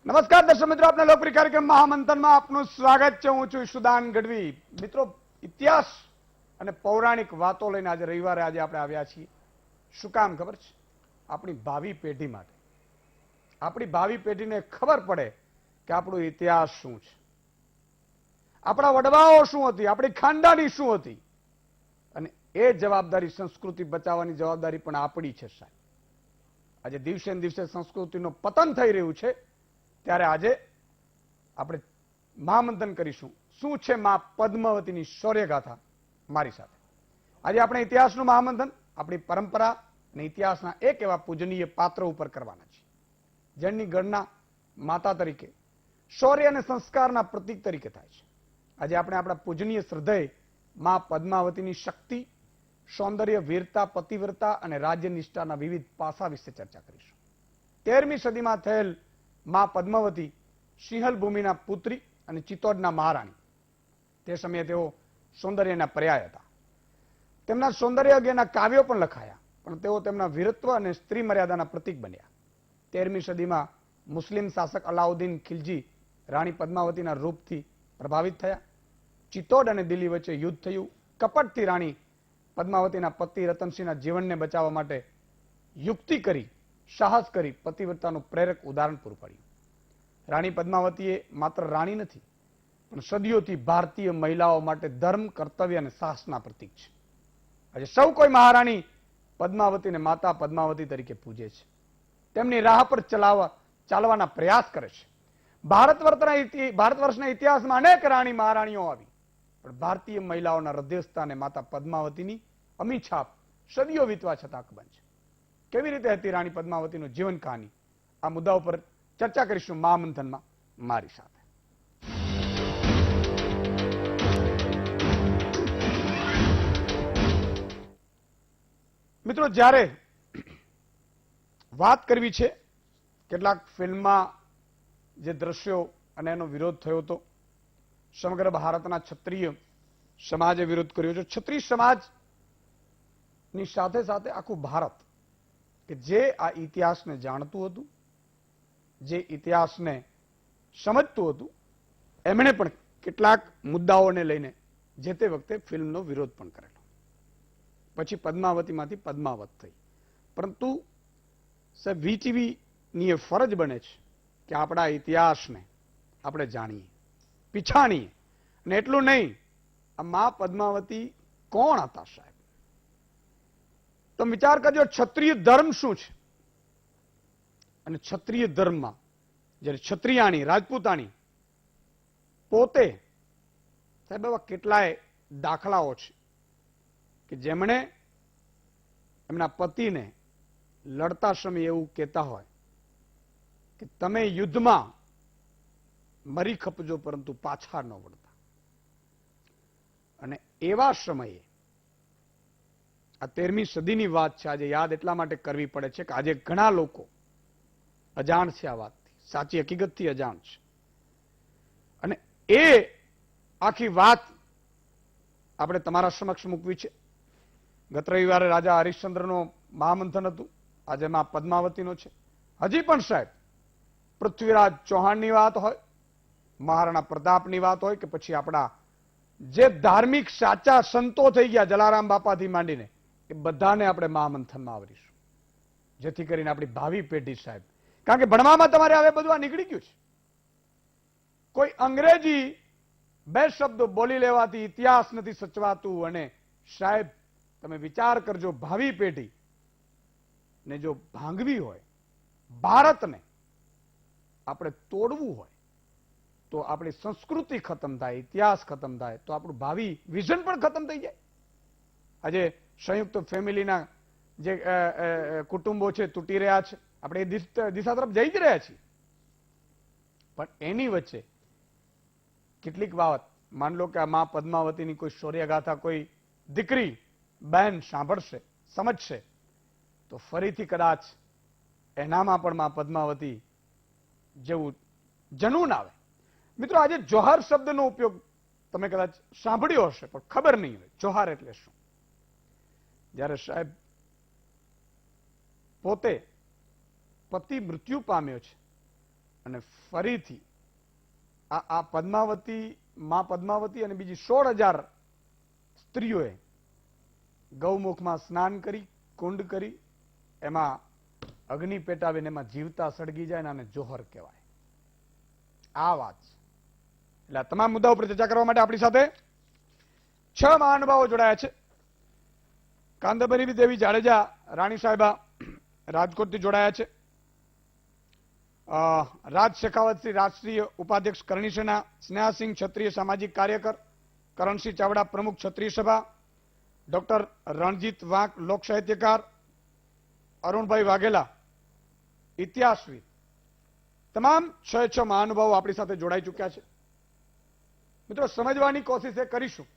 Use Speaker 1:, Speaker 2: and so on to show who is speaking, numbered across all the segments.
Speaker 1: નમસ્કાર દર્શક મિત્રો, આપના લોકપ્રિય કાર્યક્રમ મહામંથનમાં આપનું સ્વાગત છે. હું છું સુદાન ગઢવી. મિત્રો, ઇતિહાસ અને પૌરાણિક વાતો લઈને આજે રવિવારે આપણે આવ્યા છીએ. શું કામ ખબર છે? આપણી ભાવિ પેઢી માટે, આપણી ભાવિ પેઢીને ખબર પડે કે આપણો ઇતિહાસ શું છે, આપણા વડવાઓ શું હતી, આપણી ખાનદાની શું હતી, અને એ જવાબદારી, સંસ્કૃતિ બચાવવાની જવાબદારી પણ આપણી છે સાહેબ. આજે દિવસે ને દિવસે સંસ્કૃતિનું પતન થઈ રહ્યું છે, ત્યારે આજે આપણે મહામંથન કરીશું. શું છે મા પદ્માવતીની શૌર્યગાથા મારી સાથે. આજે આપણે ઇતિહાસનું મહામંથન આપણી પરંપરા અને ઇતિહાસના એક એવા પૂજનીય પાત્ર ઉપર કરવાના છે, જેમની ગણના માતા તરીકે, શૌર્ય અને સંસ્કારના પ્રતીક તરીકે થાય છે. આજે આપણે આપણા પૂજનીય શ્રદ્ધેય મા પદ્માવતીની શક્તિ, સૌંદર્ય, વીરતા, પતિવ્રતા અને રાજ્ય નિષ્ઠાના વિવિધ પાસા વિશે ચર્ચા કરીશું. 13મી સદીમાં થયેલ મા પદ્માવતી સિંહલ ભૂમિના પુત્રી અને ચિત્તોડના મહારાણી. તે સમયે તેઓ સૌંદર્યના પર્યાય હતા. તેમના સૌંદર્ય અંગેના કાવ્યો પણ લખાયા, પણ તેઓ તેમના વીરત્વ અને સ્ત્રી મર્યાદાના પ્રતીક બન્યા. 13મી સદીમાં મુસ્લિમ શાસક અલાઉદ્દીન ખિલજી રાણી પદ્માવતીના રૂપથી પ્રભાવિત થયા. ચિત્તોડ અને દિલ્હી વચ્ચે યુદ્ધ થયું. કપટથી રાણી પદ્માવતીના પતિ રતનસિંહના જીવનને બચાવવા માટે યુક્તિ કરી, સાહસ કરી પતિવ્રતાનું પ્રેરક ઉદાહરણ પૂરું પાડ્યું. રાણી પદ્માવતી એ માત્ર રાણી નથી, પણ સદીઓથી ભારતીય મહિલાઓ માટે ધર્મ, કર્તવ્ય અને સાહસના પ્રતીક છે. આજે સૌ કોઈ મહારાણી પદ્માવતીને માતા પદ્માવતી તરીકે પૂજે છે, તેમની રાહ પર ચાલવાના પ્રયાસ કરે છે. ભારત વર્ષના ઇતિહાસમાં અનેક રાણી મહારાણીઓ આવી, પણ ભારતીય મહિલાઓના હૃદયસ્થાને માતા પદ્માવતીની અમી છાપ સદીઓ વીતવા છતાં અકબંધ છે. કેવી રીતે હતી રાણી પદ્માવતીનું જીવન કહાની, આ મુદ્દા ઉપર ચર્ચા કરીશું મહામંથનમાં મારી સાથે. મિત્રો, જ્યારે વાત કરવી છે, કેટલાક ફિલ્મમાં જે દ્રશ્યો અને એનો વિરોધ થયો હતો, સમગ્ર ભારતના ક્ષત્રિય સમાજે વિરોધ કર્યો છે. ક્ષત્રિય સમાજની સાથે સાથે આખું ભારત કે જે આ ઇતિહાસને જાણતું હતું, જે ઇતિહાસને સમજતું હતું, એમણે પણ કેટલાક મુદ્દાઓને લઈને જે તે વખતે ફિલ્મનો વિરોધ પણ કરેલો. પછી પદ્માવતીમાંથી પદ્માવત થઈ. પરંતુ સાહેબ, વીટીવીની એ ફરજ બને છે કે આપણા ઇતિહાસને આપણે જાણીએ, પીછાણીએ. અને એટલું નહીં, આ મા પદ્માવતી કોણ હતા સાહેબ? તો વિચાર કરજો, ક્ષત્રિય ધર્મ શું છે? અને ક્ષત્રિય ધર્મમાં જ્યારે ક્ષત્રિયાણી, રાજપૂતાણી પોતે, સાહેબ, એવા કેટલાય દાખલાઓ છે કે જેમણે એમના પતિને લડતા સમયે એવું કહેતા હોય કે તમે યુદ્ધમાં મરી ખપજો, પરંતુ પાછા ન વળતા. અને એવા સમયે આ 13મી સદીની વાત છે. આજે યાદ એટલા માટે કરવી પડે છે કે આજે ઘણા લોકો અજાણ છે આ વાતથી, સાચી હકીકતથી અજાણ છે. અને એ આખી વાત આપણે તમારા સમક્ષ મૂકવી છે. ગત રવિવારે રાજા હરિશ્ચંદ્રનો મહામંથન હતું, આજે મા પદ્માવતીનો છે. હજી પણ સાહેબ, પૃથ્વીરાજ ચૌહાણની વાત હોય, મહારાણા પ્રતાપની વાત હોય, કે પછી આપણા જે ધાર્મિક સાચા સંતો થઈ ગયા, જલારામ બાપાથી માંડીને, એ બધાને આપણે મહામંથનમાં આવરીશું, જેથી કરીને આપણી ભાવિ પેઢી સાહેબ, કારણ કે ભણવામાં તમારે હવે બધું આ નીકળી ગયું છે. કોઈ અંગ્રેજી બે શબ્દો બોલી લેવાથી ઇતિહાસ નથી સચવાતું. અને સાહેબ, તમે વિચાર કરજો, ભાવિ પેઢી ને જો ભાંગવી હોય, ભારતને આપણે તોડવું હોય, તો આપણી સંસ્કૃતિ ખતમ થાય, ઇતિહાસ ખતમ થાય, તો આપણું ભાવિ વિઝન પણ ખતમ થઈ જાય. આજે સંયુક્ત ફેમિલીના જે કુટુંબો છે તૂટી રહ્યા છે, આપણે એ દિશા તરફ જઈ જ રહ્યા છીએ. પણ એની વચ્ચે કેટલીક બાબત, માન લો કે આ મા પદ્માવતીની કોઈ શૌર્યગાથા કોઈ દીકરી બહેન સાંભળશે, સમજશે, તો ફરીથી કદાચ એનામાં પણ મા પદ્માવતી જેવું જનૂન આવે. મિત્રો, આજે જોહાર શબ્દનો ઉપયોગ તમે કદાચ સાંભળ્યો હશે, પણ ખબર નહીં હોય જોહાર એટલે શું. જ્યારે સાહેબ પોતે પતિ મૃત્યુ પામ્યો છે અને ફરીથી આ પદ્માવતી માં પદ્માવતી અને બીજી 16,000 સ્ત્રીઓએ ગૌમુખમાં સ્નાન કરી, કુંડ કરી, એમાં અગ્નિ પેટાવીને એમાં જીવતા સળગી જાય ને આને જોહર કહેવાય. આ વાત છે. એટલે આ તમામ મુદ્દાઓ પર ચર્ચા કરવા માટે આપણી સાથે 6 મહાનુભાવો જોડાયા છે. કાંદબરી દેવી જાડેજા રાણી સાહેબા રાજકોટથી જોડાયા છે. રાજ શેખાવતસિંહ રાષ્ટ્રીય ઉપાધ્યક્ષ કરણી સેના, સ્નેહાસિંહ ક્ષત્રિય સામાજિક કાર્યકર, કરણસિંહ ચાવડા પ્રમુખ ક્ષત્રિય સભા, ડોક્ટર રણજીત વાંક લોક સાહિત્યકાર, અરુણભાઈ વાઘેલા ઇતિહાસવિદ. તમામ 6 મહાનુભાવો આપણી સાથે જોડાઈ ચૂક્યા છે. મિત્રો, સમજવાની કોશિશ એ કરીશું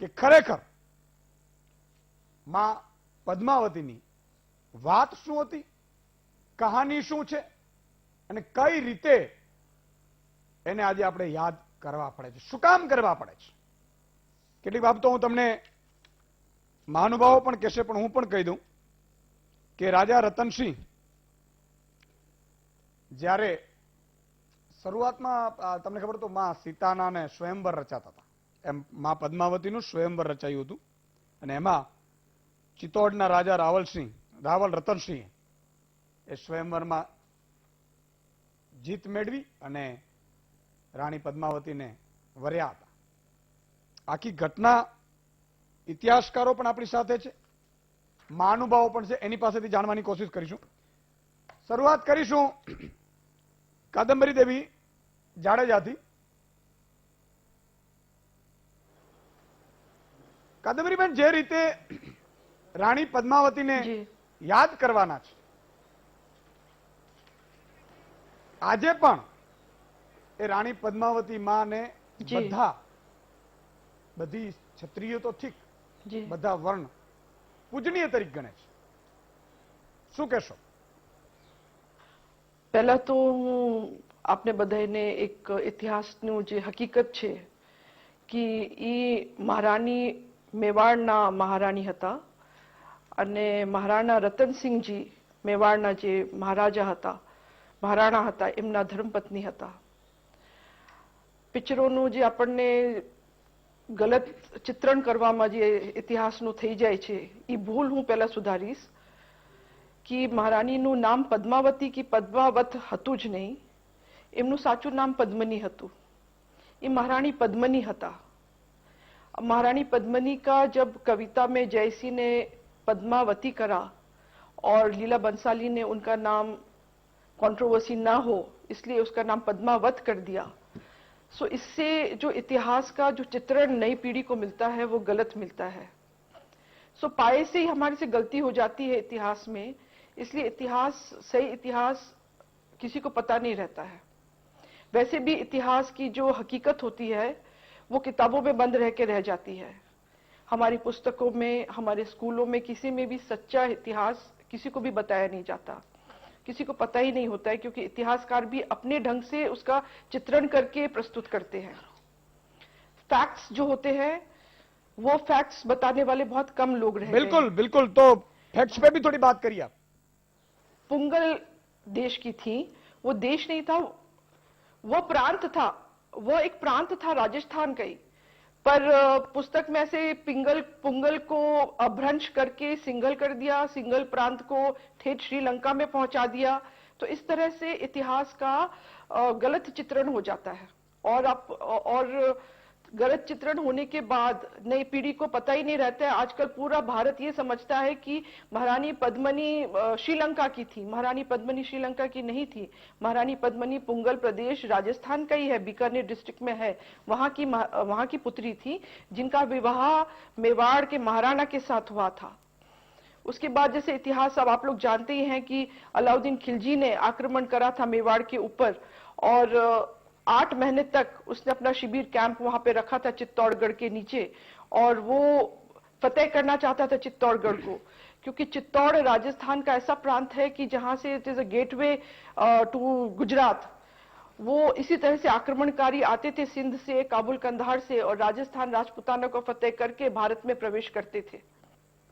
Speaker 1: કે ખરેખર માં પદ્માવતીની વાત શું હતી, કહાની શું છે અને કઈ રીતે એને આજે આપણે યાદ કરવા પડે છે, શું કામ કરવા પડે છે. કેટલીક બાબતો હું તમને મહાનુભાવો પણ કહેશે, પણ હું પણ કહી દઉં કે રાજા રતનસિંહ જ્યારે શરૂઆતમાં તમને ખબર તો માં સીતાના ને સ્વયંવર રચાતા હતા, એમ માં પદ્માવતીનું સ્વયંવર રચાયું હતું અને એમાં ચિત્તોડના રાજા રાવલ રતનસિંહ એ સ્વયંવરમાં જીત મેળવી અને રાણી પદ્માવતીને વર્યા હતા. આખી ઘટના ઇતિહાસકારો પણ આપણી સાથે છે, મહાનુભાવો પણ છે, એની પાસેથી જાણવાની કોશિશ કરીશું. શરૂઆત કરીશું કાદંબરી દેવી જાડેજાથી. કાદંબરીબેન, જે રીતે રાણી પદ્માવતીને યાદ કરવાના છે, આજે પણ એ રાણી પદ્માવતી માને બધી ક્ષત્રિયો તો ઠીક, બધા વર્ણ પૂજનીય તરીકે ગણે છે. શું કહેશો?
Speaker 2: પહેલા તો હું આપને બધાને એક ઇતિહાસનું જે હકીકત છે કે એ મહારાણી મેવાડના મહારાણી હતા અને મહારાણા રતનસિંહજી મેવાડના જે મહારાજા હતા, મહારાણા હતા, એમના ધર્મપત્ની હતા. પિક્ચરોનું જે આપણને ગલત ચિત્રણ કરવામાં જે ઇતિહાસનું થઈ જાય છે એ ભૂલ હું પહેલા સુધારીશ કે મહારાણીનું નામ પદ્માવતી કે પદ્માવત હતું જ નહીં, એમનું સાચું નામ પદ્મની હતું. એ महारानी पद्मनी हता. महारानी पद्मनी का जब कविता में जयसी ने पद्मावती करा और लीला बंसाली ने उनका नाम कंट्रोवर्सी ना हो इसलिए उसका नाम पद्मावत कर दिया. सो इससे जो इतिहास का जो चित्रण नई पीढ़ी को मिलता है वो गलत मिलता है. सो पाए से ही हमारे से गलती हो जाती है इतिहास में, इसलिए इतिहास सही इतिहास किसी को पता नहीं रहता है. वैसे भी इतिहास की जो हकीकत होती है वो किताबों में बंद रह के रह जाती है. हमारी पुस्तकों में, हमारे स्कूलों में किसी में भी सच्चा इतिहास किसी को भी बताया नहीं जाता, किसी को पता ही नहीं होता है, क्योंकि इतिहासकार भी अपने ढंग से उसका चित्रण करके प्रस्तुत करते हैं. फैक्ट्स जो होते हैं वो फैक्ट्स बताने वाले बहुत कम लोग रह गए.
Speaker 1: बिल्कुल बिल्कुल, तो फैक्ट्स पे भी थोड़ी बात करिए आप.
Speaker 2: पुंगल देश की थी, वो देश नहीं था, वो प्रांत था, वो एक प्रांत था राजस्थान का ही, पर पुस्तक में से पुंगल को अभ्रंश करके सिंघल कर दिया, सिंघल प्रांत को ठेठ श्रीलंका में पहुंचा दिया. तो इस तरह से इतिहास का गलत चित्रण हो जाता है और गलत चित्रण होने के बाद नई पीढ़ी को पता ही नहीं रहता है. आजकल पूरा भारत ये समझता है कि महारानी पद्मनी श्रीलंका की थी. महारानी पद्मनी श्रीलंका की नहीं थी. महारानी पद्मनी पुंगल प्रदेश राजस्थान का ही है, बीकानेर डिस्ट्रिक्ट में है. वहां की पुत्री थी जिनका विवाह मेवाड़ के महाराणा के साथ हुआ था. उसके बाद जैसे इतिहास अब आप लोग जानते ही हैं कि अलाउद्दीन खिलजी ने आक्रमण करा था मेवाड़ के ऊपर और 8 महीने तक उसने अपना शिविर कैंप वहां पे रखा था चित्तौड़गढ़ के नीचे, और वो फतेह करना चाहता था चित्तौड़गढ़ को, क्योंकि चित्तौड़ राजस्थान का ऐसा प्रांत है कि जहां से it is a gateway to Gujarat. वो इसी तरह से आक्रमणकारी आते थे सिंध से, काबुल कंधार से, और राजस्थान राजपुताना को फतेह करके भारत में प्रवेश करते थे.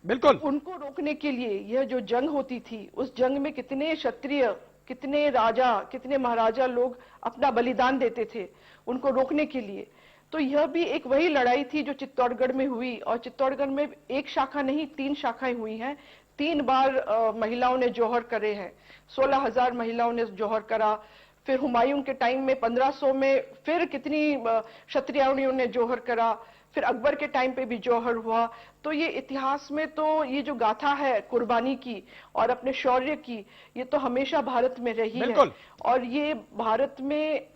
Speaker 1: बिल्कुल.
Speaker 2: उनको रोकने के लिए यह जो जंग होती थी, उस जंग में कितने क्षत्रिय कितने राजा, कितने महाराजा लोग अपना बलिदान देते थे उनको रोकने के लिए। तो यह भी एक वही लड़ाई थी जो चित्तौड़गढ़ में हुई, और चित्तौड़गढ़ में एक शाखा नहीं 3 शाखाएं हुई हैं। 3 बार महिलाओं ने जौहर करे हैं, 16,000 महिलाओं ने जौहर करा। फिर हुमायूं के टाइम में 1500 में फिर कितनी क्षत्रियाणियों ने जौहर करा। फिर अकबर के टाइम पे भी जौहर हुआ। तो ये इतिहास में तो ये जो गाथा है कुर्बानी की और अपने शौर्य की, ये तो हमेशा भारत में रही है, और ये भारत में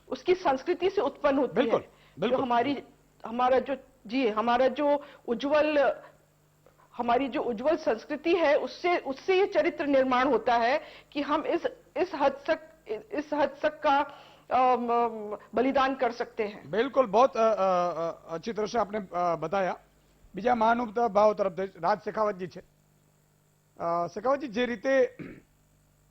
Speaker 2: उसकी संस्कृति से उत्पन्न होती है। जो हमारी जो उज्जवल संस्कृति है, उससे ये चरित्र निर्माण होता है कि हम इस हद तक का बलिदान कर सकते हैं।
Speaker 1: बिल्कुल, बहुत अच्छी तरह से आपने बताया। બીજા મહાનુભાવ ભાવ તરફ રાજ શેખાવતજી છે। શેખાવતજી, જે રીતે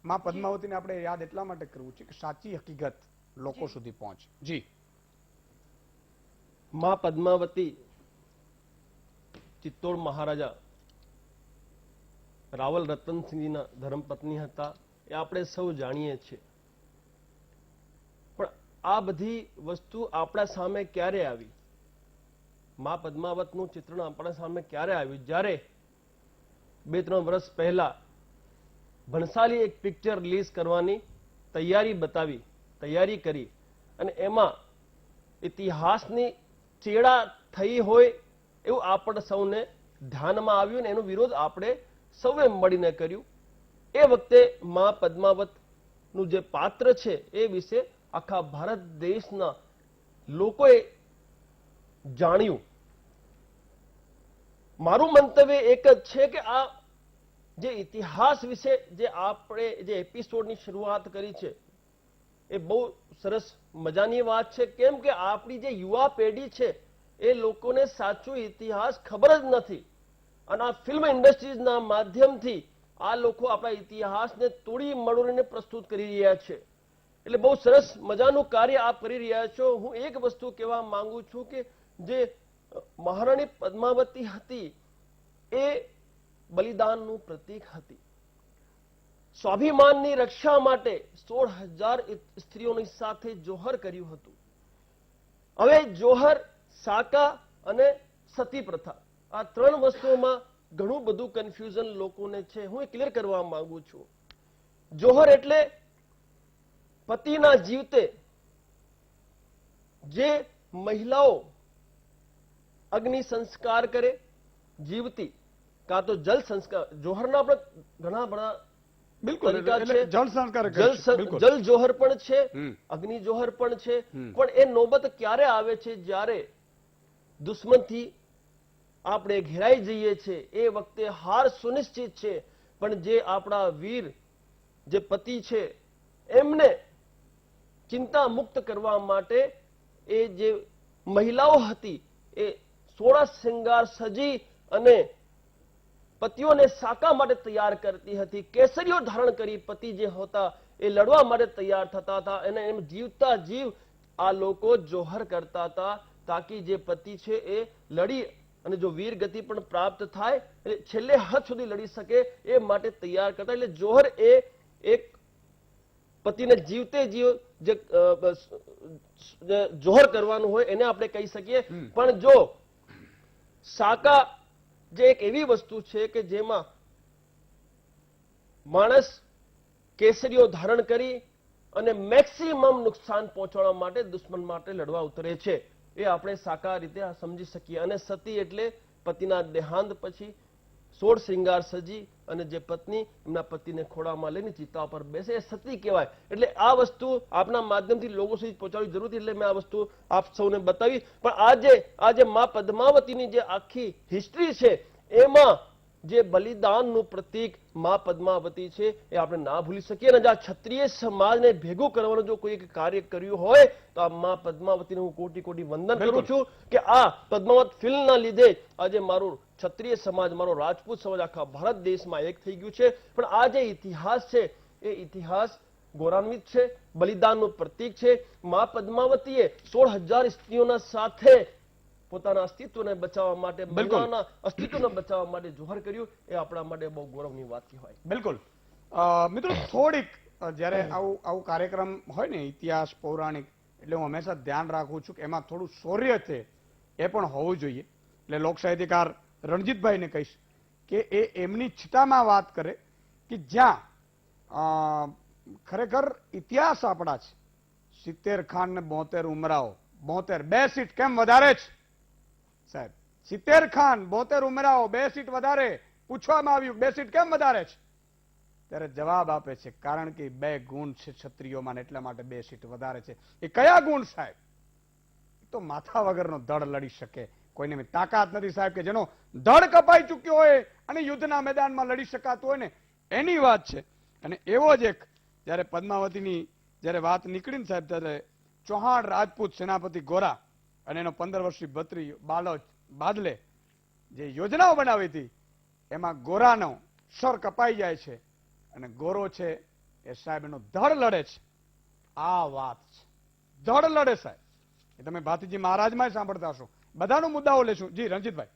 Speaker 1: માં પદ્માવતીને આપણે યાદ એટલા માટે કરવું છે કે સાચી હકીકત લોકો સુધી પહોંચે। જી,
Speaker 3: માં પદ્માવતી ચિત્તોડ મહારાજા રાવલ રતનસિંહજીના ધર્મપત્ની હતા, એ આપણે સૌ જાણીએ છીએ। પણ આ બધી વસ્તુ આપણા સામે ક્યારે આવી? માં પદ્માવતનું ચિત્રણ આપણા સામે ક્યારે આવ્યું? જ્યારે 2-3 વર્ષ પહેલા ભણસાલી એક પિક્ચર રિલીઝ કરવાની તૈયારી કરી, અને એમાં ઇતિહાસની ચેડા થઈ હોય એવું આપણે સૌને ધ્યાનમાં આવ્યું, ને એનો વિરોધ આપણે સૌએ મળીને કર્યું। એ વખતે માં પદ્માવતનું જે પાત્ર છે એ વિશે આખા ભારત દેશના લોકોએ જાણ્યું। મારું મંતવ્ય એક જ છે કે આ જે ઇતિહાસ વિશે જે આપણે જે એપિસોડની શરૂઆત કરી છે એ બહુ સરસ મજાની વાત છે। કેમ કે આપણી જે યુવા પેઢી છે એ લોકોને સાચો ઇતિહાસ ખબર જ નથી, અને આ ફિલ્મ ઇન્ડસ્ટ્રીઝના માધ્યમથી આ લોકો આપણા ઇતિહાસને તોડી મરોડીને પ્રસ્તુત કરી રહ્યા છે। એટલે બહુ સરસ મજાનું કાર્ય આપ કરી રહ્યા છો। હું એક વસ્તુ કહેવા માંગુ છું કે જે મહારાણી પદ્માવતી હતી એ બલિદાનનું પ્રતીક હતી। સ્વાભિમાનની રક્ષા માટે 16,000 સ્ત્રીઓની સાથે જોહર કર્યું હતું। હવે જોહર, સાકા અને સતી પ્રથા, આ 3 વસ્તુઓમાં ઘણું બધું કન્ફ્યુઝન લોકોને છે। હું એ ક્લિયર કરવા માંગુ છું। જોહર એટલે પતિના જીવતે જે મહિલાઓ અગ્નિ સંસ્કાર કરે જીવતી, કાં તો જલ સંસ્કાર, જોહરના આપણે ઘણા બધા
Speaker 1: બિલકુલ, જલ સંસ્કાર,
Speaker 3: જલ જોહર પણ છે, અગ્નિ જોહર પણ છે। પણ એ નોબત ક્યારે આવે છે? જ્યારે દુશ્મનથી આપણે ઘેરાઈ જઈએ છીએ, એ વખતે હાર સુનિશ્ચિત છે, પણ જે આપણા વીર જે પતિ છે એમને ચિંતા મુક્ત કરવા માટે એ જે મહિલાઓ હતી એ 16 શ્રૃંગાર સજી અને પતિઓને સાકા માટે તૈયાર કરતી હતી। કેસરીઓ ધારણ કરી પતિ જે હતા એ લડવા માટે તૈયાર થતા હતા, અને એમ જીવતા જીવ આ લોકો જોહર કરતા હતા, તાકી જે પતિ છે એ લડી અને જો વીર ગતિ પણ પ્રાપ્ત થાય, એટલે છેલ્લે હદ સુધી લડી શકે એ માટે તૈયાર કરતા। એટલે જોહર એ એક પતિને જીવતે જીવ જે જોહર કરવાનું હોય એને આપણે કહી શકીએ। પણ જો સાકા જે એક એવી વસ્તુ છે કે જેમાં માણસ કેસરીઓ ધારણ કરી અને મેક્સિમમ નુકસાન પહોંચાડવા માટે દુશ્મન માટે લડવા ઉતરે છે, એ આપણે સાકા રીતે સમજી શકીએ। અને સતી એટલે પતિના દેહાંત પછી 16 શ્રૃંગાર સજી અને જે પત્ની એમના પતિને ખોળામાં લઈને ચિતા પર બેસે એ સતી કહેવાય। એટલે આ વસ્તુ આપના માધ્યમથી લોકો સુધી પહોંચાડવી જરૂરી, એટલે મેં આ વસ્તુ આપ સૌને બતાવી। પણ આજે માં પદ્માવતીની જે આખી હિસ્ટ્રી છે એમાં જે બલિદાનનું પ્રતીક માં પદ્માવતી છે એ આપણે ના ભૂલી શકીએ। અને આ ક્ષત્રિય સમાજને ભેગું કરવાનું જો કોઈ કાર્ય કર્યું હોય તો આ માં પદ્માવતીને હું કોટી કોટી વંદન કરું છું કે આ પદ્માવત ફિલ્મના લીધે આજે મારું ક્ષત્રિય સમાજ, મારો રાજપૂત સમાજ આખા ભારત દેશમાં એક થઈ ગયું છે। પણ આ જે ઇતિહાસ છે એ ઇતિહાસ ગૌરવાન્વિત છે, બલિદાનનું પ્રતીક છે। માં પદ્માવતીએ 16,000 સ્ત્રીઓના સાથે પોતાના અસ્તિત્વને બચાવવા માટે, મહિલાના અસ્તિત્વને બચાવવા માટે જોહર કર્યું, એ આપણા માટે બહુ ગૌરવની વાત કહેવાય।
Speaker 1: બિલકુલ મિત્રો, થોડીક જ્યારે આવું કાર્યક્રમ હોય ને ઇતિહાસ પૌરાણિક, એટલે હું હંમેશા ધ્યાન રાખું છું કે એમાં થોડું શૌર્ય છે એ પણ હોવું જોઈએ. એટલે લોક સાહિત્યકાર રણજીતભાઈને કહીશ કે એ એમની ચિતામાં વાત કરે કે જ્યાં ખરેખર ઇતિહાસ આપણા છે. 70 ખાન ને 72 ઉમરાઓ, 72 2 સીટ કેમ વધારે છે સાહેબ? 70 ખાન 72 ઉમરાઓ 2 સીટ વધારે પૂછવામાં આવ્યું, 2 સીટ કેમ વધારે છે? ત્યારે જવાબ આપે છે કારણ કે 2 ગુણ છે ક્ષત્રિયોમાં, એટલા માટે 2 સીટ વધારે છે. એ કયા ગુણ સાહેબ? તો માથા વગરનો ધડ લડી શકે, કોઈને તાકાત નથી સાહેબ કે જેનો ધડ કપાઈ ચૂક્યો હોય અને યુદ્ધના મેદાનમાં લડી શકાતું હોય ને, એની વાત છે. અને એવો જ એક જયારે પદ્માવતીની જયારે વાત નીકળી ને સાહેબ, ત્યારે ચૌહાણ રાજપૂત સેનાપતિ ગોરા અને એનો 15 વર્ષની ભત્રી બાદલે જે યોજનાઓ બનાવી હતી એમાં ગોરાનો સર કપાઈ જાય છે અને ગોરો છે એ સાહેબ એનો ધડ લડે છે. આ વાત છે, ધડ લડે સાહેબ. એ તમે ભાતીજી મહારાજમાં સાંભળતા હશો. બધાનો મુદ્દાઓ લેશું. જી રણજીતભાઈ.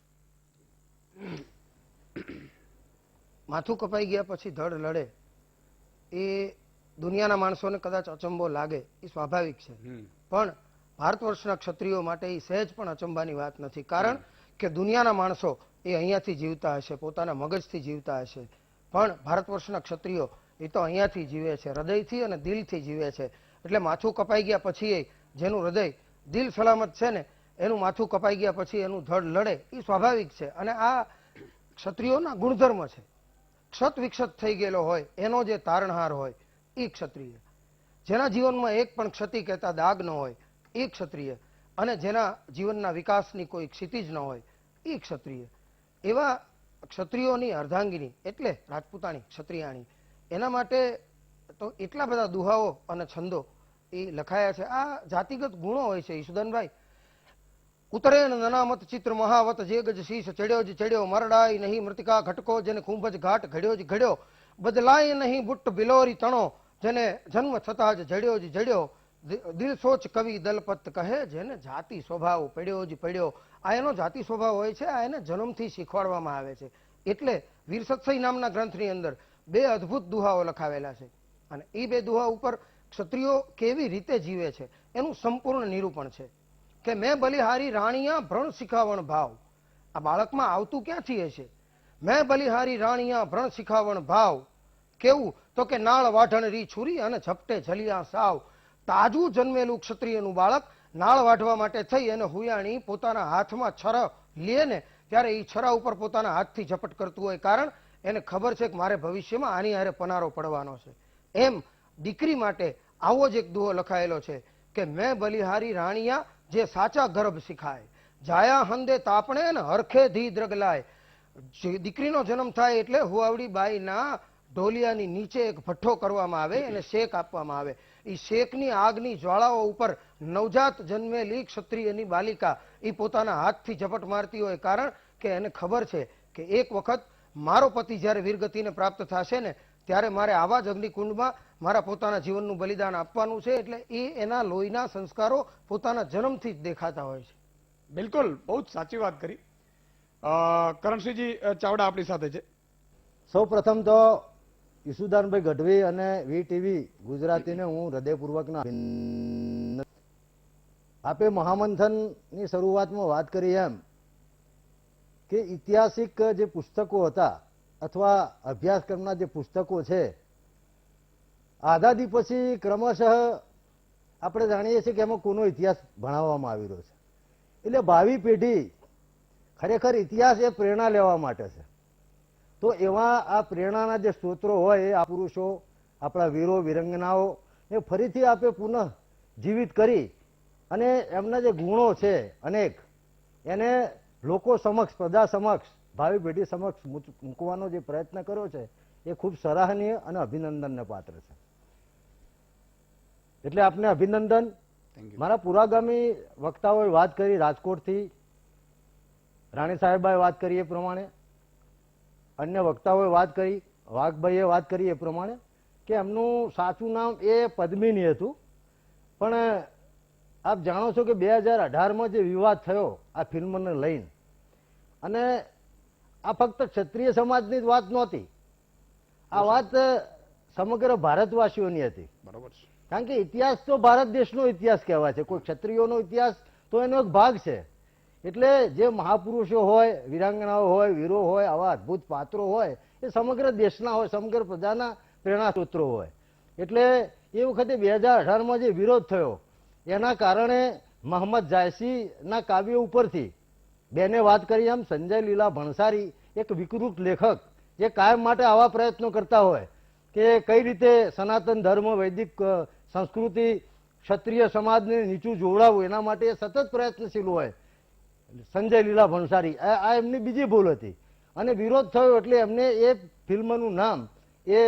Speaker 4: માથું કપાઈ ગયા પછી ધડ લડે એ દુનિયાના માણસોને કદાચ અચંબો લાગે, એ સ્વાભાવિક છે. પણ ભારત વર્ષના ક્ષત્રિયો માટે એ સહેજ પણ અચંબાની વાત નથી. કારણ કે દુનિયાના માણસો એ અહીંયાથી જીવતા હશે, પોતાના મગજથી જીવતા હશે, પણ ભારત વર્ષના ક્ષત્રિયો એ તો અહીંયાથી જીવે છે, હૃદયથી અને દિલથી જીવે છે. એટલે માથું કપાઈ ગયા પછી જેનું હૃદય દિલ સલામત છે ને, એનું માથું કપાઈ ગયા પછી એનું ધડ લડે, એ સ્વાભાવિક છે. અને આ ક્ષત્રિયોના ગુણધર્મ છે. ક્ષત વિક્ષત થઈ ગયેલો હોય એનો જે તારણહાર હોય એ ક્ષત્રિય, જેના જીવનમાં એક પણ ક્ષતિ કહેતા દાગ ન હોય એ ક્ષત્રિય, અને જેના જીવનના વિકાસની કોઈ ક્ષિતિજ ન હોય એ ક્ષત્રિય. એવા ક્ષત્રિયોની અર્ધાંગીની એટલે રાજપૂતાણી ક્ષત્રિયાણી, એના માટે તો એટલા બધા દુહાઓ અને છંદો એ લખાયા છે. આ જાતિગત ગુણો હોય છે ઈશુદાનભાઈ. ઉતરેણ નનામત ચિત્ર મહાવત જે ગજ શીશ ચડ્યો જ ચડ્યો, મરડાય નહીં મૃતિકા ઘટકો, જેને ખુંભજ ઘાટ ઘડ્યો જ ઘડ્યો, બદલાય નહીં બુટ્ટ બિલોરી તણો, જેને જન્મ થતા જ જડ્યો જ જડ્યો, દિલ સોચ કવિ દલપત કહે, જેને જાતિ સ્વભાવ પડ્યો જ પડ્યો. આ એનો જાતિ સ્વભાવ હોય છે, આ એને જન્મથી શીખવાડવામાં આવે છે. એટલે વીર સત્સઈ નામના ગ્રંથની અંદર 2 અદ્ભુત દુહાઓ લખાવેલા છે, અને એ 2 દુહા ઉપર ક્ષત્રિયો કેવી રીતે જીવે છે એનું સંપૂર્ણ નિરૂપણ છે. કે મેં બલિહારી રાણીયા ભ્રણ શિખાવણ ભાવ. આ બાળકમાં આવતું ક્યાંથી હશે? મેં બલિહારી રાણીયા ભ્રણ શિખાવણ ભાવ. કેવું? તો કે નાળ વાઢણ રી છુરી અને ઝપટે ઝલિયા સાવ. તાજું જન્મેલું ક્ષત્રિયનું બાળક નાળ વાઢવા માટે થઈ અને હુયાણી પોતાના હાથમાં છર લે ને ત્યારે એ છરા ઉપર પોતાના હાથથી ઝપટ કરતું હોય, કારણ એને ખબર છે કે મારે ભવિષ્યમાં આની હારે પનારો પડવાનો છે. એમ દીકરી માટે આવો જ એક દુહો લખાયેલો છે કે મેં બલિહારી રાણીયા જે સાચા ગર્ભ શીખાય, જાયા હંદે તાપણે ને હરખે ધી દ્રગલાય. દીકરીનો જન્મ થાય એટલે હુવાવડી બાઈના ઢોલિયાની નીચે એક ભઠ્ઠો કરવામાં આવે અને શેક આપવામાં આવે. એ શેકની આગની જ્વાળાઓ ઉપર નવજાત જન્મેલી ક્ષત્રિયની બાલિકા એ પોતાના હાથથી ઝપટ મારતી હોય, કારણ કે એને ખબર છે કે એક વખત મારો પતિ જ્યારે વીરગતિને પ્રાપ્ત થશે ને ત્યારે મારે આવા જ અગ્નિકુંડમાં મારા પોતાના જીવનનું બલિદાન આપવાનું છે. એટલે એ એના લોહીના સંસ્કારો પોતાના જન્મથી જ દેખાતા હોય છે.
Speaker 1: બિલકુલ, બહુ જ સાચી વાત કરી. કરણસિંહજી ચાવડા આપણી સાથે છે.
Speaker 5: સૌ પ્રથમ તો ઈશુદાનભાઈ ગઢવી અને વીટીવી ગુજરાતીને હું હૃદયપૂર્વકના આપે મહામંથનની શરૂઆતમાં વાત કરી એમ કે ઐતિહાસિક જે પુસ્તકો હતા અથવા અભ્યાસક્રમના જે પુસ્તકો છે, આઝાદી પછી ક્રમશઃ આપણે જાણીએ છીએ કે એમાં કોનો ઇતિહાસ ભણાવવામાં આવી રહ્યો છે. એટલે ભાવિ પેઢી ખરેખર ઇતિહાસ એ પ્રેરણા લેવા માટે છે. તો એવા આ પ્રેરણાના જે સ્ત્રોતો હોય એ આ પુરુષો, આપણા વીરો વિરંગનાઓ એ ફરીથી આપે પુનઃ જીવિત કરી અને એમના જે ગુણો છે અનેક, એને લોકો સમક્ષ, પ્રજા સમક્ષ, ભાવિ પેઢી સમક્ષ મૂકવાનો જે પ્રયત્ન કર્યો છે એ ખૂબ સરાહનીય અને અભિનંદનને પાત્ર છે. એટલે આપને અભિનંદન. મારા પુરાગામી વક્તાઓએ વાત કરી, રાજકોટથી રાણી સાહેબાએ વાત કરી એ પ્રમાણે, અન્ય વક્તાઓએ વાત કરી, વાઘભાઈએ વાત કરી એ પ્રમાણે કે એમનું સાચું નામ એ પદ્મિની હતું. પણ આપ જાણો છો કે 2018માં જે વિવાદ થયો આ ફિલ્મને લઈને, અને આ ફક્ત ક્ષત્રિય સમાજની જ વાત નહોતી, આ વાત સમગ્ર ભારતવાસીઓની હતી.
Speaker 1: બરોબર છે.
Speaker 5: કારણ કે ઇતિહાસ તો ભારત દેશનો ઇતિહાસ કહેવાય છે, કોઈ ક્ષત્રિયોનો ઇતિહાસ તો એનો એક ભાગ છે. એટલે જે મહાપુરુષો હોય, વીરાંગણાઓ હોય, વીરો હોય, આવા અદભુત પાત્રો હોય એ સમગ્ર દેશના હોય, સમગ્ર પ્રજાના પ્રેરણા સૂત્રો હોય. એટલે એ વખતે 2018માં જે વિરોધ થયો એના કારણે મોહમ્મદ જાયસીના કાવ્યો ઉપરથી બેને વાત કરી એમ સંજય લીલા ભણસારી એક વિકૃત લેખક જે કાયમ માટે આવા પ્રયત્નો કરતા હોય કે કઈ રીતે સનાતન ધર્મ, વૈદિક સંસ્કૃતિ, ક્ષત્રિય સમાજને નીચું જોડાવવું એના માટે સતત પ્રયત્નશીલ હોય સંજય લીલા ભણસારી. આ એમની બીજી ભૂલ હતી અને વિરોધ થયો એટલે એમને એ ફિલ્મનું નામ એ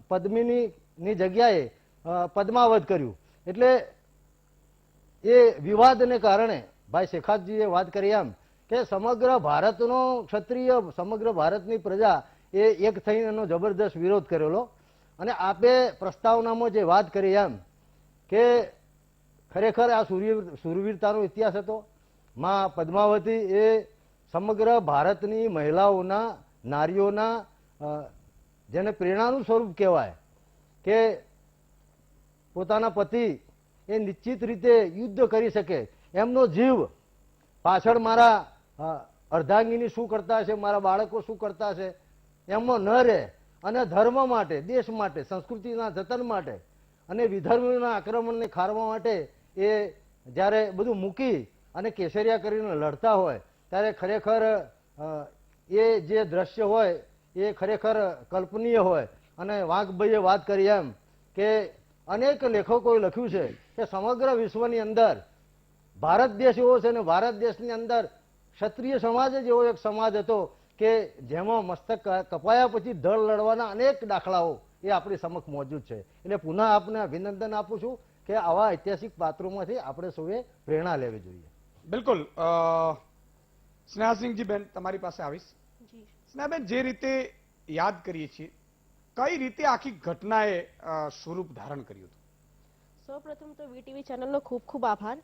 Speaker 5: પદ્મિનીની જગ્યાએ પદ્માવત કર્યું. એટલે એ વિવાદને કારણે ભાઈ શેખાતજીએ વાત કરી એમ કે સમગ્ર ભારતનો ક્ષત્રિય, સમગ્ર ભારતની પ્રજા એ એક થઈને એનો જબરદસ્ત વિરોધ કરેલો. અને આપે પ્રસ્તાવનામાં જે વાત કરી એમ કે ખરેખર આ શૂરવીરતાનો ઇતિહાસ હતો. માં પદ્માવતી એ સમગ્ર ભારતની મહિલાઓના, નારીઓના જેને પ્રેરણાનું સ્વરૂપ કહેવાય કે પોતાના પતિ એ નિશ્ચિત રીતે યુદ્ધ કરી શકે, એમનો જીવ પાછળ મારા અર્ધાંગીની શું કરતા હશે, મારા બાળકો શું કરતા હશે એમનો ન રહે અને ધર્મ માટે, દેશ માટે, સંસ્કૃતિના જતન માટે અને વિધર્મીઓના આક્રમણને ખારવા માટે એ જ્યારે બધું મૂકી અને કેસરિયા કરીને લડતા હોય ત્યારે ખરેખર એ જે દ્રશ્ય હોય એ ખરેખર કલ્પનીય હોય. અને વાઘભાઈએ વાત કરી એમ કે અનેક લેખકોએ લખ્યું છે કે સમગ્ર વિશ્વની અંદર ભારત દેશ એવો છે ને ભારત દેશની અંદર ક્ષત્રિય સમાજ જ એવો એક સમાજ હતો કે જેમાં મસ્તક કપાયા પછી ધડ લડવાના અનેક દાખલાઓ એ આપણી સમક્ષ મોજૂદ છે. એટલે પુનઃ આપને અભિનંદન આપું છું કે આવા ઐતિહાસિક પાત્રોમાંથી આપણે સૌએ પ્રેરણા લેવી જોઈએ.
Speaker 1: બિલકુલ. સ્નેહાસિંહજી બેન, તમારી પાસે આવીશ. સ્નેહાબેન, જે રીતે યાદ કરીએ છીએ, કઈ રીતે આખી ઘટનાએ સ્વરૂપ ધારણ કર્યું હતું?
Speaker 6: સૌપ્રથમ તો વીટીવી ચેનલનો ખૂબ ખૂબ આભાર.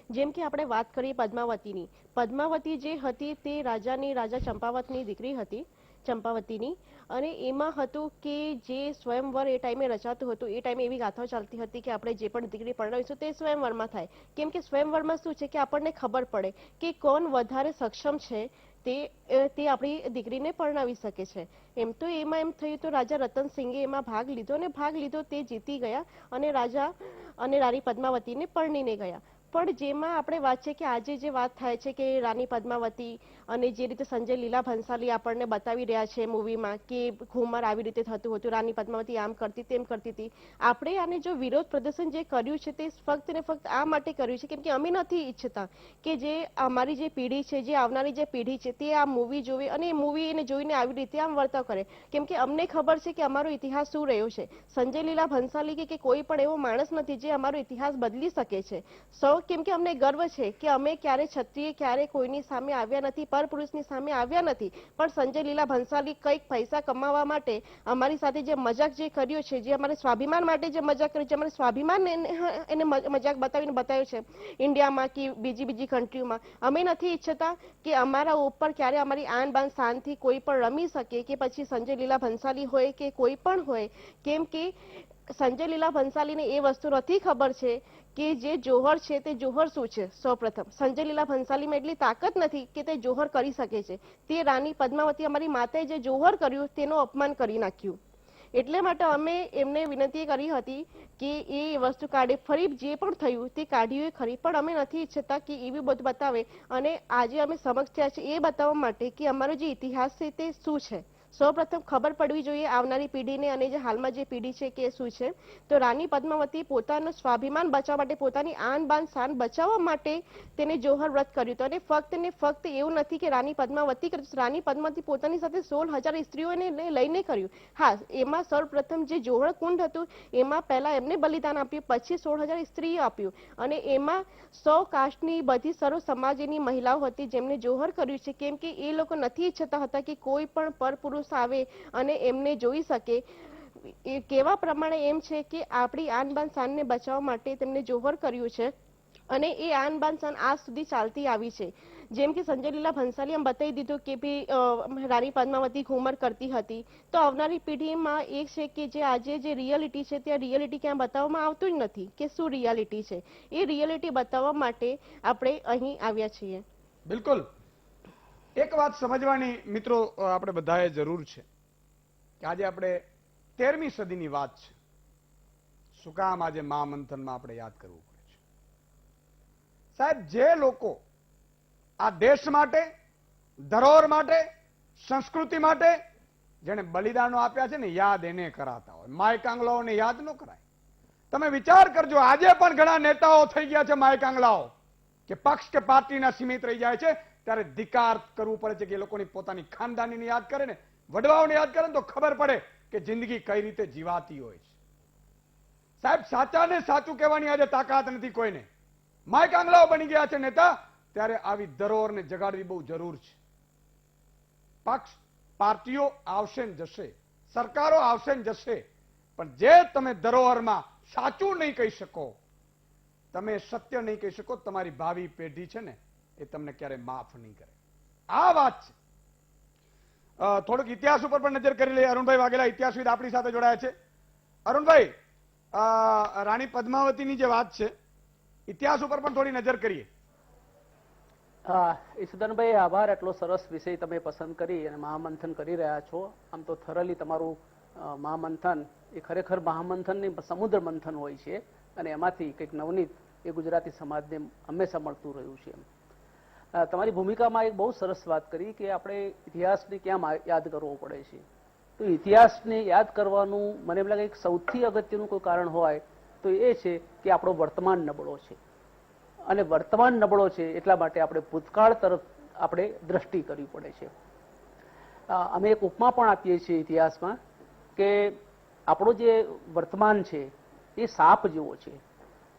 Speaker 6: જેમ કે આપણે વાત કરીએ પદ્માવતીની, પદ્માવતી જે હતી તે રાજા ચંપાવતની દીકરી હતી, ચંપાવતીની. અને એમાં હતું કે જે સ્વયંવર એ ટાઈમે રચાતું હતું, એ ટાઈમે એવી ગાથાઓ ચાલતી હતી કે આપણે જે પણ દીકરી પરણાવીશું તે સ્વયંવરમાં થાય. કેમ કે સ્વયંવરમાં શું છે કે આપણને ખબર પડે કે કોણ વધારે સક્ષમ છે તે આપણી દીકરીને પરણાવી શકે છે. એમ તો એમાં એમ થયું તો રાજા રતનસિંહે એમાં ભાગ લીધો અને ભાગ લીધો તે જીતી ગયા અને રાજા અને રાણી પદ્માવતીને પરણીને ગયા. પણ જેમાં આપણે વાત છે કે આજે જે વાત થાય છે કે રાણી પદ્માવતી અને જે રીતે સંજય લીલા ભંસાલી આપણને બતાવી રહ્યા છે મૂવીમાં કે ઘુમર આવી રીતે થતું હતું, રાણી પદ્માવતી આમ કરતી તેમ કરતી હતી. આપણે આને જો વિરોધ પ્રદર્શન જે કર્યું છે તે ફક્ત ને ફક્ત આ માટે કર્યું છે કેમ કે અમે નથી ઈચ્છતા કે જે અમારી જે પેઢી છે, જે આવનારી જે પેઢી છે તે આ મૂવી જોવે અને એ મૂવી એને જોઈને આવી રીતે આમ વર્તાવ કરે. કેમ કે અમને ખબર છે કે અમારો ઇતિહાસ શું રહ્યો છે. સંજય લીલા ભંસાલી કે કોઈ પણ એવો માણસ નથી જે અમારો ઇતિહાસ બદલી શકે છે. કેમ કે અમને ગર્વ છે કે અમે ક્યારે ક્ષત્રિય, ક્યારે કોઈની સામે આવ્યા નથી, પરપુરુષની સામે આવ્યા નથી. પણ સંજય લીલા ભંસાલી કંઈક પૈસા કમાવા માટે અમારી સાથે જે મજાક જે કર્યો છે, જે અમારે સ્વાભિમાન માટે જે મજાક કર્યો છે, અમારે સ્વાભિમાન એને મજાક બતાવીને બતાવ્યો છે ઇન્ડિયામાં કે બીજી કન્ટ્રીઓમાં. અમે નથી ઈચ્છતા કે અમારા ઉપર ક્યારે અમારી આન બાન શાનથી કોઈ પણ રમી શકે કે પછી સંજય લીલા ભંસાલી હોય કે કોઈ પણ હોય. કેમ કે સંજય લીલા ભંસાલીને એ વસ્તુ નથી ખબર છે કે જે જોહર છે તે જોહર શું છે. સૌપ્રથમ સંજય લીલા ભંસાલીમાં એટલી તાકાત નથી કે તે જોહર કરી શકે છે. તે રાણી પદ્માવતી અમારી માતાએ જે જોહર કર્યું તેનું અપમાન કરી નાખ્યું. એટલે માટે અમે એમને વિનંતી કરી હતી કે એ વસ્તુ કાઢે. ફરી જે પણ થયું તે કાઢ્યું એ ખરી, પણ અમે નથી ઈચ્છતા કે એવી બધું બતાવે. અને આજે અમે સમક્ષ થયા છે એ બતાવવા માટે કે અમારો જે ઇતિહાસ છે તે શું છે. સૌપ્રથમ ખબર પડવી જોઈએ આવનારી પેઢીને અને જે હાલમાં જે પેઢી છે કે શું છે. તો રાણી પદ્માવતી પોતાનું સ્વાભિમાન બચાવવા માટે, પોતાની આન બાન શાન બચાવવા માટે તેને જોહર વ્રત કર્યું હતું. અને ફક્ત ને ફક્ત એવું નથી કે રાણી પદ્માવતી કર્યું, રાણી પદ્માવતી પોતાની સાથે 16,000 સ્ત્રીઓને લઈને કર્યું. હા, એમાં સૌપ્રથમ જે જોહર કુંડ હતું એમાં પહેલા એમને બલિદાન આપ્યું, પછી 16,000 સ્ત્રીઓ આપ્યું. અને એમાં 100 કાસ્ટની બધી સર્વ સમાજની મહિલાઓ હતી જેમને જોહર કર્યું છે. કેમ કે એ લોકો નથી ઈચ્છતા હતા કે કોઈ પણ પરપુરુષ આવે અને એમને જોઈ શકે. એ કેવા પ્રમાણે એમ છે કે આપણી આન બાન શાનને બચાવવા માટે તેમને જોહર કર્યું છે. અને એ આન બાન શાન આજ સુધી ચાલતી આવી છે. જેમ કે સંજય લીલા ભંસાલી એમ બતાવી દીધું કે ભાઈ રાણી પદ્માવતી ઘુમર કરતી હતી, તો આવનારી પેઢીમાં એ છે કે જે આજે જે રિયાલિટી છે તે રિયાલિટી ક્યાં બતાવવામાં આવતું જ નથી કે શું રિયાલિટી છે. એ રિયાલિટી બતાવવા માટે આપણે અહીં આવ્યા છીએ.
Speaker 1: બિલકુલ. એક વાત સમજવાની મિત્રો આપણે બધાએ જરૂર છે કે આજે આપણે 13મી સદીની વાત છે. શું કામ આજે મહામંથનમાં આપણે યાદ કરવું પડે છે? સાહેબ, જે લોકો આ દેશ માટે, ધરોહર માટે, સંસ્કૃતિ માટે જેને બલિદાનો આપ્યા છે ને, યાદ એને કરાતા હોય. માય કાંગલાઓને યાદ ન કરાય. તમે વિચાર કરજો, આજે પણ ઘણા નેતાઓ થઈ ગયા છે માય કાંગલાઓ કે પક્ષ કે પાર્ટીના સીમિત રહી જાય છે, ત્યારે ધિકાર કરવું પડે છે કે એ લોકોની પોતાની ખાનદાનીને યાદ કરે ને, વડવાઓને યાદ કરે ને તો ખબર પડે કે જિંદગી કઈ રીતે જીવાતી હોય છે. સાહેબ, સાચાને સાચું કહેવાની આજે તાકાત નથી કોઈને. માય કાંગલાઓ બની ગયા છે નેતા, ત્યારે આવી ધરોહરને જગાડવી બહુ જરૂર છે. પક્ષ પાર્ટીઓ આવશે ને જશે, સરકારો આવશે ને જશે, પણ જે તમે ધરોહરમાં સાચું નહીં કહી શકો, તમે સત્ય નહીં કહી શકો, તમારી ભાવિ પેઢી છે ને એ તમને ક્યારે માફ નહીં કરે. આ વાત છે. થોડુંક ઇતિહાસ ઉપર પણ નજર કરી લઈએ. અરુણભાઈ વાઘેલા ઇતિહાસવિદ આપણી સાથે જોડાયા છે. અરુણભાઈ, રાણી પદ્માવતીની જે વાત છે, ઇતિહાસ ઉપર પણ થોડી નજર કરીએ.
Speaker 7: ઈશુદાનભાઈ, આભાર. એટલો સરસ વિષય તમે પસંદ કરી અને મહામંથન કરી રહ્યા છો. આમ તો થરલી તમારું મહામંથન એ ખરેખર મહામંથન નહીં સમુદ્ર મંથન હોય છે, અને એમાંથી કંઈક નવનીત એ ગુજરાતી સમાજને હંમેશા મળતું રહ્યું છે. તમારી ભૂમિકામાં એક બહુ સરસ વાત કરી કે આપણે ઇતિહાસને ક્યાં યાદ કરવો પડે છે. તો ઇતિહાસને યાદ કરવાનું મને એમ લાગે કે સૌથી અગત્યનું કોઈ કારણ હોય તો એ છે કે આપણો વર્તમાન નબળો છે, અને વર્તમાન નબળો છે એટલા માટે આપણે ભૂતકાળ તરફ આપણે દ્રષ્ટિ કરવી પડે છે. અમે એક ઉપમા પણ આપીએ છીએ ઇતિહાસમાં કે આપણો જે વર્તમાન છે એ સાપ જેવો છે,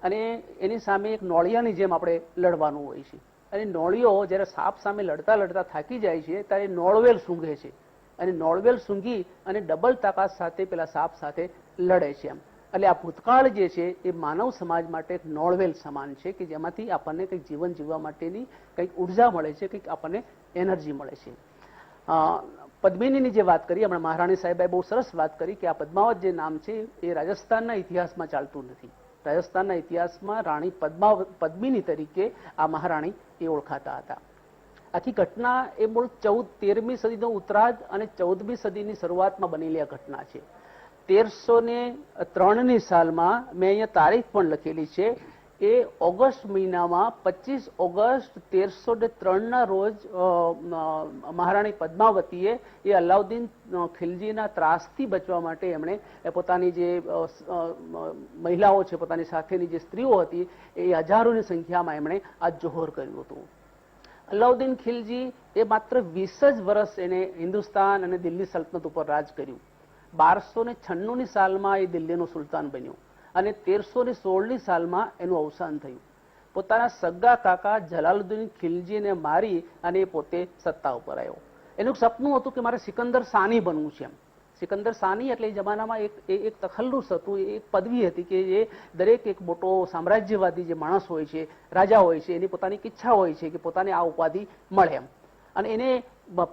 Speaker 7: અને એની સામે એક નોળિયાની જેમ આપણે લડવાનું હોય છે. અને નોળિયો જ્યારે સાપ સામે લડતા લડતા થાકી જાય છે ત્યારે નોળવેલ સૂંઘે છે, અને નોળવેલ સૂંઘી અને ડબલ તાકાત સાથે પેલા સાપ સાથે લડે છે. એમ એટલે આ ભૂતકાળ જે છે એ માનવ સમાજ માટે એક નોળવેલ સમાન છે કે જેમાંથી આપણને કંઈક જીવન જીવવા માટેની કંઈક ઉર્જા મળે છે, કંઈક આપણને એનર્જી મળે છે. પદ્મિનીની જે વાત કરી હમણાં મહારાણી સાહેબાએ બહુ સરસ વાત કરી કે આ પદ્માવત જે નામ છે એ રાજસ્થાનના ઇતિહાસમાં ચાલતું નથી. રાજસ્થાનના ઇતિહાસમાં રાણી પદ્મિની તરીકે આ મહારાણી એ ઓળખાતા હતા. આખી ઘટના એ મૂળ 13મી સદીનો ઉત્તરાર્ધ અને 14મી સદીની શરૂઆતમાં બનેલી આ ઘટના છે. 1303ની સાલમાં મેં અહીંયા તારીખ પણ લખેલી છે. એ ઓગસ્ટ મહિનામાં 25 ઓગસ્ટ 1303ના રોજ મહારાણી પદ્માવતીએ એ અલાઉદ્દીન ખિલજીના ત્રાસથી બચવા માટે એમણે પોતાની જે મહિલાઓ છે, પોતાની સાથેની જે સ્ત્રીઓ હતી, એ હજારોની સંખ્યામાં એમણે આ જોહર કર્યું હતું. અલાઉદ્દીન ખિલજી એ માત્ર 20 જ વર્ષ એને હિન્દુસ્તાન અને દિલ્હી સલ્તનત ઉપર રાજ કર્યું. 1296ની સાલમાં એ દિલ્હીનો સુલતાન બન્યો અને 1316ની સાલમાં એનું અવસાન થયું. પોતાના સગા કાકા જલાલુદ્દીન ખિલજીને મારી અને એ પોતે સત્તા ઉપર આવ્યો. એનું સપનું હતું કે મારે સિકંદર સાની બનવું છે. સિકંદર સાની એટલે એ જમાનામાં એક તખલ્લુસ હતું, એક પદવી હતી કે એ દરેક એક મોટો સામ્રાજ્યવાદી જે માણસ હોય છે, રાજા હોય છે, એની પોતાની ઈચ્છા હોય છે કે પોતાને આ ઉપાધિ મળે એમ. અને એને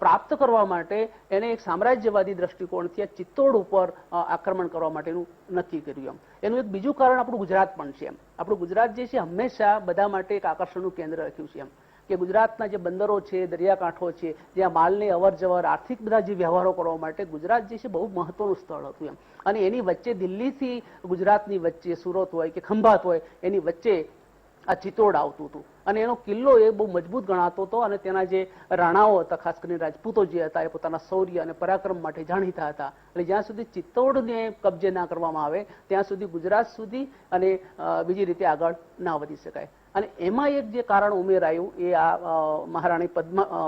Speaker 7: પ્રાપ્ત કરવા માટે એને એક સામ્રાજ્યવાદી દ્રષ્ટિકોણથી આ ચિત્તોડ ઉપર આક્રમણ કરવા માટેનું નક્કી કર્યું. એનું એક બીજું કારણ આપણું ગુજરાત પણ છે. આપણું ગુજરાત જે છે હંમેશા બધા માટે એક આકર્ષણનું કેન્દ્ર રાખ્યું છે. કે ગુજરાતના જે બંદરો છે, દરિયાકાંઠો છે, જ્યાં માલની અવર જવર, આર્થિક બધા જે વ્યવહારો કરવા માટે ગુજરાત જે છે બહુ મહત્વનું સ્થળ હતું. અને એની વચ્ચે દિલ્હીથી ગુજરાતની વચ્ચે સુરત હોય કે ખંભાત હોય એની વચ્ચે આ ચિત્તોડ આવતું હતું. અને એનો કિલ્લો એ બહુ મજબૂત ગણાતો હતો, અને તેના જે રાણાઓ હતા, ખાસ કરીને રાજપૂતો જે હતા, એ પોતાના શૌર્ય અને પરાક્રમ માટે જાણીતા હતા. એટલે જ્યાં સુધી ચિત્તોડને કબજે ના કરવામાં આવે ત્યાં સુધી ગુજરાત સુધી અને બીજી રીતે આગળ ના વધી શકાય. અને એમાં એક જે કારણ ઉમેરાયું એ આ મહારાણી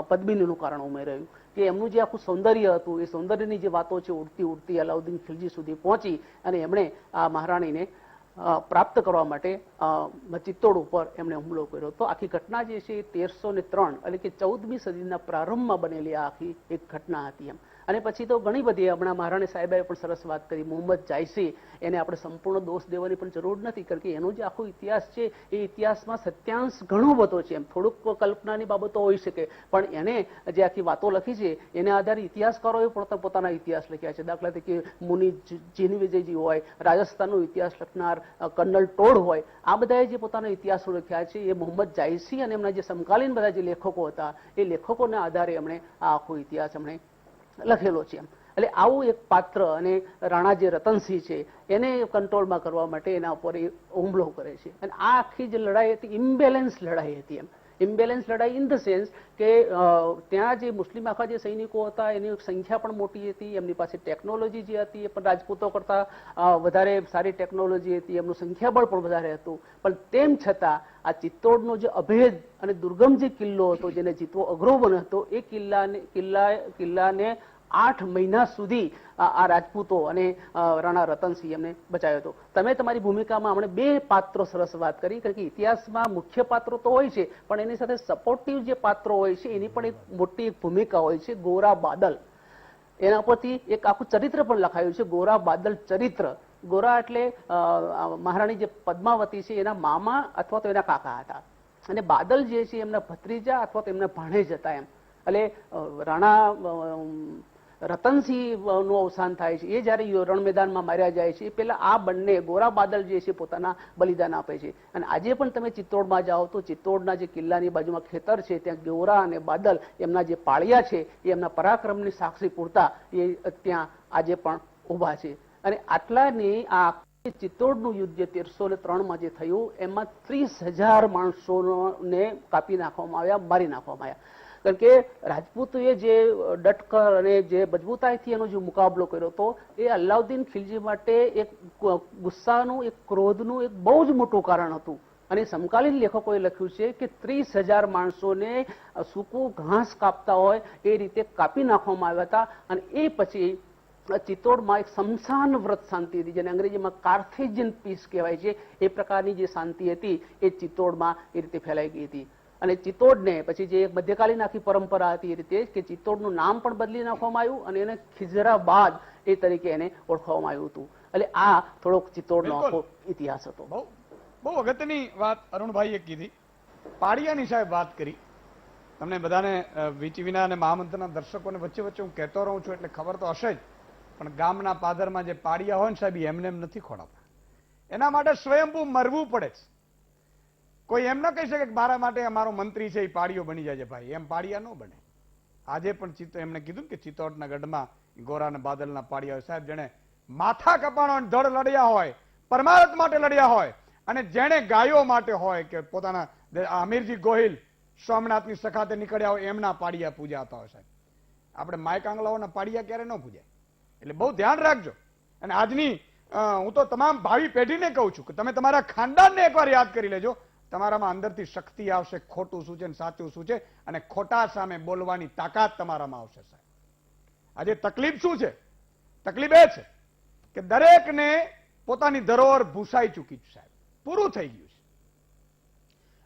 Speaker 7: પદ્મિનીનું કારણ ઉમેરાયું કે એમનું જે આખું સૌંદર્ય હતું એ સૌંદર્યની જે વાતો છે ઉડતી ઉડતી અલાઉદ્દીન ખિલજી સુધી પહોંચી અને એમણે આ મહારાણીને પ્રાપ્ત કરવા માટે ચિત્તોડ ઉપર એમણે હુમલો કર્યો. તો આખી ઘટના જે છે એ 1303 એટલે કે 14મી સદીના પ્રારંભમાં બનેલી આ આખી એક ઘટના હતી. એમ અને પછી તો ઘણી બધી હમણાં મહારાણી સાહેબાએ પણ સરસ વાત કરી, મોહમ્મદ જાયસી, એને આપણે સંપૂર્ણ દોષ દેવાની પણ જરૂર નથી, કારણ કે એનો જે આખો ઇતિહાસ છે એ ઇતિહાસમાં સત્યાંશ ઘણો બધો છે. એમ થોડુંક કલ્પનાની બાબતો હોઈ શકે, પણ એને જે આખી વાતો લખી છે એને આધારે ઇતિહાસકારોએ પોતાના ઇતિહાસ લખ્યા છે. દાખલા તરીકે મુનિ જીનવિજયજી હોય, રાજસ્થાનનો ઇતિહાસ લખનાર કર્નલ ટોડ હોય, આ બધાએ જે પોતાના ઇતિહાસો લખ્યા છે એ મોહમ્મદ જાયસી અને એમના જે સમકાલીન બધા જે લેખકો હતા એ લેખકોના આધારે એમણે આ આખો ઇતિહાસ એમણે લખેલો છે. એટલે આવું એક પાત્ર, અને રાણા જે રતનસિંહ છે એને કંટ્રોલમાં કરવા માટે એના ઉપર એ હુમલો કરે છે. અને આ આખી જે લડાઈ હતી ઇમ્બેલેન્સ લડાઈ હતી. એમ ઇમ્બેલેન્સ લડાઈ ઇન ધ સેન્સ કે ત્યાં જે મુસ્લિમ આખા જે સૈનિકો હતા એની સંખ્યા પણ મોટી હતી, એમની પાસે ટેકનોલોજી જે હતી એ પણ રાજપૂતો કરતા વધારે સારી ટેકનોલોજી હતી, એમનું સંખ્યાબળ પણ વધારે હતું. પણ તેમ છતાં આ ચિત્તોડનો જે અભેદ અને દુર્ગમ જે કિલ્લો હતો જેને જીતવો અઘરો બન્યો હતો એ કિલ્લાને 8 મહિના સુધી આ રાજપૂતો અને રાણા રતનસિંહ એમને બચાવ્યો હતો. તમે તમારી ભૂમિકામાં હમણાં 2 પાત્રો સરસ વાત કરી, કારણ કે ઇતિહાસમાં મુખ્ય પાત્રો તો હોય છે પણ એની સાથે સપોર્ટિવ જે પાત્રો હોય છે એની પણ એક મોટી એક ભૂમિકા હોય છે. ગોરા બાદલ, એના પરથી એક આખું ચરિત્ર પણ લખાયું છે, ગોરા બાદલ ચરિત્ર. ગોરા એટલે મહારાણી જે પદ્માવતી છે એના મામા અથવા તો એના કાકા હતા, અને બાદલ જે છે એમના ભત્રીજા અથવા તો એમના ભાણેજ હતા. એમ એટલે રાણા રતનસિંહ નું અવસાન થાય છે, એ જયારે રણ મેદાનમાં માર્યા જાય છે, પેલા આ બંને ગોરા બાદલ જે છે પોતાના બલિદાન આપે છે. અને આજે પણ તમે ચિત્તોડમાં જાઓ તો ચિત્તોડના જે કિલ્લાની બાજુમાં ખેતર છે ત્યાં ગોરા અને બાદલ એમના જે પાળિયા છે એ એમના પરાક્રમની સાક્ષી પૂરતા એ ત્યાં આજે પણ ઉભા છે. અને આટલાની આ ચિત્તોડનું યુદ્ધ જે 1303માં જે થયું એમાં 30,000 માણસોને કાપી નાખવામાં આવ્યા, મારી નાખવામાં આવ્યા. કારણ કે રાજપૂતોએ જે ડટકર અને જે મજબૂતાઈથી એનો જે મુકાબલો કર્યો હતો એ અલાઉદ્દીન ખિલજી માટે એક ગુસ્સાનું, એક ક્રોધનું એક બહુ જ મોટું કારણ હતું. અને સમકાલીન લેખકોએ લખ્યું છે કે 30,000 માણસોને સૂકું ઘાસ કાપતા હોય એ રીતે કાપી નાખવામાં આવ્યા હતા. અને એ પછી ચિત્તોડમાં એક શમશાન વ્રત શાંતિ હતી, જેને અંગ્રેજીમાં કાર્થેજિયન પીસ કહેવાય છે. એ પ્રકારની જે શાંતિ હતી એ ચિત્તોડમાં એ રીતે ફેલાઈ ગઈ હતી. અને ચિત્તોડને પછી જે એક મધ્યકાલીન આખી પરંપરા હતી એ રીતે કે ચિત્તોડનું નામ પણ બદલી નાખવામાં આવ્યું અને એને ખિઝરાબાદ એ તરીકે એને ઓળખવામાં આવ્યું હતું. એટલે આ થોડોક ચિત્તોડનો આખો ઇતિહાસ હતો.
Speaker 1: બહુ અગત્યની વાત અરુણભાઈએ કીધી. પાળિયાની સાહેબ વાત કરી. તમને બધાને વીટીવીના અને મહામંત્રના દર્શકોને વચ્ચે વચ્ચે હું કહેતો રહું છું એટલે ખબર તો હશે જ, પણ ગામના પાદરમાં જે પાળિયા હોય ને સાહેબ એમને એમ નથી ખોડાવતા. એના માટે સ્વયંભૂ મરવું પડે છે. કોઈ એમ ન કહી શકે કે મારા માટે અમારો મંત્રી છે એ પાળીઓ બની જાય છે. ભાઈ એમ પાળિયા ન બને. આજે પણ એમને કીધું કે ચિત્તોડના ગઢમાં ગોરા અને બાદલના પાળિયા હોય સાહેબ, જેને માથા કપાણો ધડ લડ્યા હોય, પરમારથ માટે લડ્યા હોય, અને જેણે ગાયો માટે હોય કે પોતાના અમીરજી ગોહિલ સોમનાથની સખાતે નીકળ્યા હોય એમના પાળિયા પૂજાતા હોય સાહેબ. આપણે માયકાંગલાઓના પાળિયા ક્યારે ન પૂજાય. એટલે બહુ ધ્યાન રાખજો. અને આજની હું તો તમામ ભાવિ પેઢીને કહું છું કે તમે તમારા ખાનદાનને એકવાર યાદ કરી લેજો. તમારામાં અંદરથી શક્તિ આવશે, ખોટું શું છે સાચું શું છે, અને ખોટા સામે બોલવાની તાકાત તમારામાં આવશે સાહેબ. આજે તકલીફ શું છે? તકલીફ એ છે કે દરેકને પોતાની ધરોહર ભૂસાઈ ચૂકી છે સાહેબ, પૂરું થઈ ગયું છે.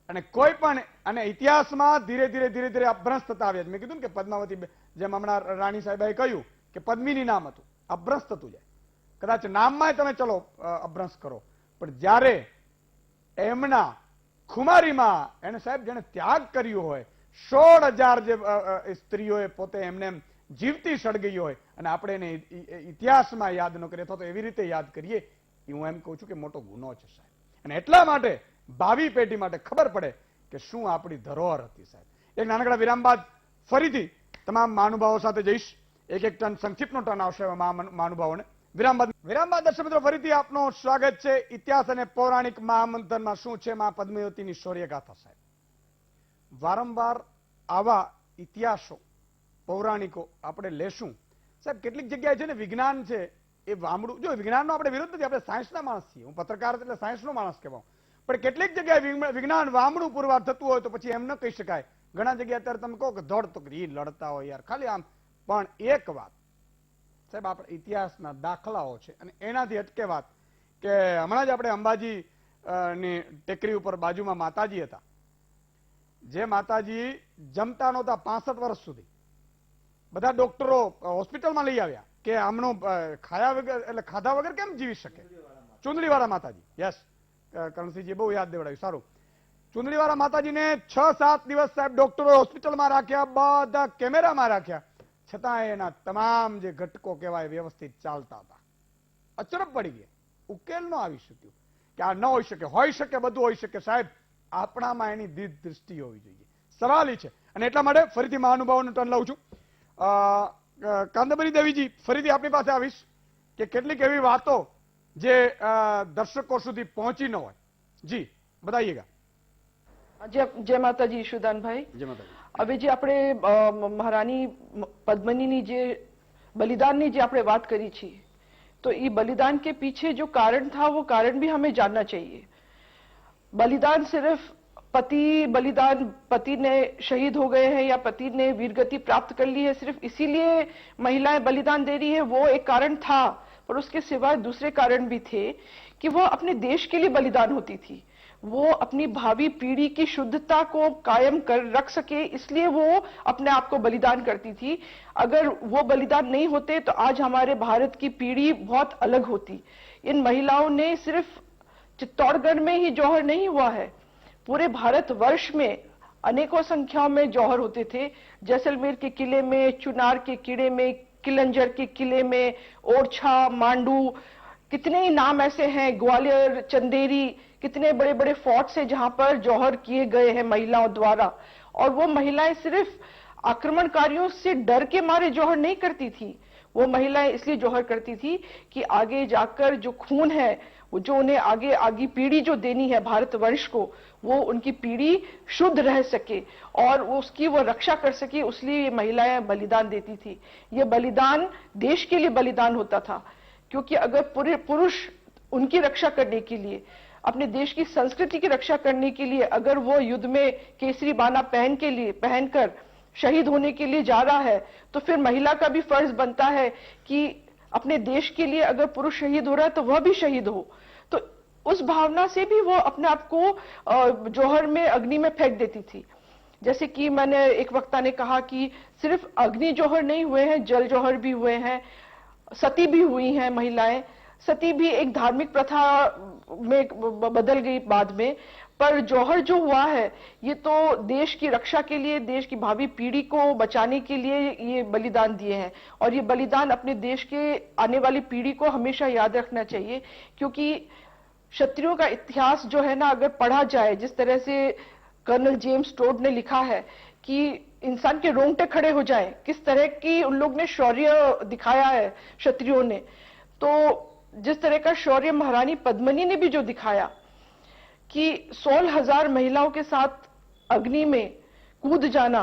Speaker 1: અને કોઈ પણ અને ઇતિહાસમાં ધીરે ધીરે અભ્રંશ થતા આવ્યા છે. મેં કીધું કે પદ્માવતી, જેમ હમણાં રાણી સાહેબાએ કહ્યું કે પદ્મિની નામ હતું, અભ્રંશ થતું જાય. કદાચ નામમાં તમે ચલો અભ્રંશ કરો, પણ જ્યારે એમના ખુમારીમાં એને સાહેબ જેને ત્યાગ કર્યો હોય, 16,000 જે સ્ત્રીઓએ પોતે એમને જીવતી સળગી હોય, અને આપણે એને ઇતિહાસમાં યાદ ન કરીએ અથવા તો એવી રીતે યાદ કરીએ, એ હું એમ કહું છું કે મોટો ગુનો છે સાહેબ. અને એટલા માટે ભાવિ પેઢી માટે ખબર પડે કે શું આપણી ધરોહર હતી સાહેબ. એક નાનકડા વિરામ બાદ ફરીથી તમામ મહાનુભાવો સાથે જઈશ. એક ટન સંક્ષિપ્તનો ટર્ન આવશે મહાનુભાવોને. વિરામ બાદ દર્શક મિત્રો ફરીથી આપનું સ્વાગત છે. ઇતિહાસ અને પૌરાણિક મહામંથનમાં શું છે મા પદ્માવતીની શૌર્યગાથા સાહેબ. વારંવાર આવા ઇતિહાસો પૌરાણિકો આપણે લેશું સાહેબ. કેટલીક જગ્યાએ છે ને વિજ્ઞાન છે એ વામડું, જો વિજ્ઞાનનો આપણે વિરોધ નથી, આપણે સાયન્સના માણસ છીએ, હું પત્રકાર એટલે સાયન્સનો માણસ કહેવાઉં, પણ કેટલીક જગ્યાએ વિજ્ઞાન વામડું પુરવાર થતું હોય તો પછી એમ ન કહી શકાય. ઘણા જગ્યાએ અત્યારે તમે કહો કે ધડ તો લડતા હોય યાર ખાલી આમ. પણ એક વાત સાહેબ, આપણે ઇતિહાસના દાખલાઓ છે અને એનાથી અટકે વાત કે હમણાં જ આપણે અંબાજી ની ટેકરી ઉપર બાજુમાં માતાજી હતા, જે માતાજી જમતા નહોતા 65 વર્ષ સુધી. બધા ડોક્ટરો હોસ્પિટલમાં લઈ આવ્યા કે આમનો ખાયા વગર એટલે ખાધા વગર કેમ જીવી શકે? ચુંદડીવાળા માતાજી, યસ, કરણસિંહજીએ બહુ યાદ દેવડાવ્યું, સારું. ચુંદડીવાળા માતાજીને 6-7 દિવસ સાહેબ ડોક્ટરોએ હોસ્પિટલમાં રાખ્યા, બધા કેમેરામાં રાખ્યા, છતાં એના તમામ જે ઘટકો કહેવાય વ્યવસ્થિત ચાલતા હતા. અચરજ પડી ગઈ, ઉકેલ ન આવી શક્યો કે આ ન હોઈ શકે. હોઈ શકે, બધું હોઈ શકે સાહેબ, આપણામાં એની દીર્ઘ દૃષ્ટિ હોવી જોઈએ. સવાલ એ છે. અને એટલા માટે ફરીથી મહાનુભાવોનું ટર્ન લઉં છું. કાંદબરી દેવીજી, ફરીથી આપની પાસે આવીશ કે કેટલીક એવી વાતો જે દર્શકો સુધી પહોંચી ન હોય. જી બતાइएगा.
Speaker 2: जय माता जी ईशुदान भाई.
Speaker 1: જય માતાજી.
Speaker 2: હવે જે આપણે મહારાણી પદ્મિનીની જે બલિદાનની જે આપણે વાત કરી છે, तो ये बलिदान के पीछे जो कारण था वो कारण भी हमें जानना चाहिए. बलिदान सिर्फ बलिदान पति ने शहीद हो गए हैं या पति ने वीरगति प्राप्त कर ली है सिर्फ इसीलिए महिलाएं बलिदान दे रही है, वो एक कारण था. पर उसके सिवाय दूसरे कारण भी थे कि वह अपने देश के लिए बलिदान होती थी. वो अपनी भावी पीढ़ी की शुद्धता को कायम कर रख सके, इसलिए वो अपने आप को बलिदान करती थी. अगर वो बलिदान नहीं होते तो आज हमारे भारत की पीढ़ी बहुत अलग होती. इन महिलाओं ने सिर्फ चित्तौड़गढ़ में ही जौहर नहीं हुआ है, पूरे भारत वर्ष में अनेकों संख्याओं में जौहर होते थे. जैसलमेर के किले में, चुनार के किले में, किलंजर के किले में, ओरछा, मांडू, कितने ही नाम ऐसे हैं, ग्वालियर, चंदेरी, कितने बड़े बड़े फोर्ट्स हैं जहां पर जौहर किए गए हैं महिलाओं द्वारा. और वो महिलाएं सिर्फ आक्रमणकारियों से डर के मारे जौहर नहीं करती थी, वो महिलाएं इसलिए जौहर करती थी कि आगे जाकर जो खून है, वो जो उन्हें आगे पीढ़ी जो देनी है भारतवर्ष को, वो उनकी पीढ़ी शुद्ध रह सके और उसकी वो रक्षा कर सके, इसलिए ये महिलाएं बलिदान देती थी. ये बलिदान देश के लिए बलिदान होता था, क्योंकि अगर पूरे पुरुष उनकी रक्षा करने के लिए, अपने देश की संस्कृति की रक्षा करने के लिए अगर वो युद्ध में केसरी बाना पहनकर शहीद होने के लिए जा रहा है, तो फिर महिला का भी फर्ज बनता है कि अपने देश के लिए अगर पुरुष शहीद हो रहा है तो वह भी शहीद हो. तो उस भावना से भी वो अपने आप को जौहर में, अग्नि में फेंक देती थी. जैसे कि मैंने एक वक्ता ने कहा कि सिर्फ अग्नि जौहर नहीं हुए हैं, जल जौहर भी हुए हैं, सती भी हुई हैं महिलाएं. सती भी एक धार्मिक प्रथा में बदल गई बाद में, पर जौहर जो हुआ है ये तो देश की रक्षा के लिए, देश की भावी पीढ़ी को बचाने के लिए ये बलिदान दिए हैं. और ये बलिदान अपने देश के आने वाली पीढ़ी को हमेशा याद रखना चाहिए, क्योंकि क्षत्रियों का इतिहास जो है ना, अगर पढ़ा जाए जिस तरह से कर्नल जेम्स टोड ने लिखा है कि इंसान के रोंगटे खड़े हो जाएं, किस तरह की उन लोग ने शौर्य दिखाया है क्षत्रियों ने. तो जिस तरह का शौर्य महारानी पद्मिनी ने भी जो दिखाया कि 16,000 महिलाओं के साथ अग्नि में कूद जाना,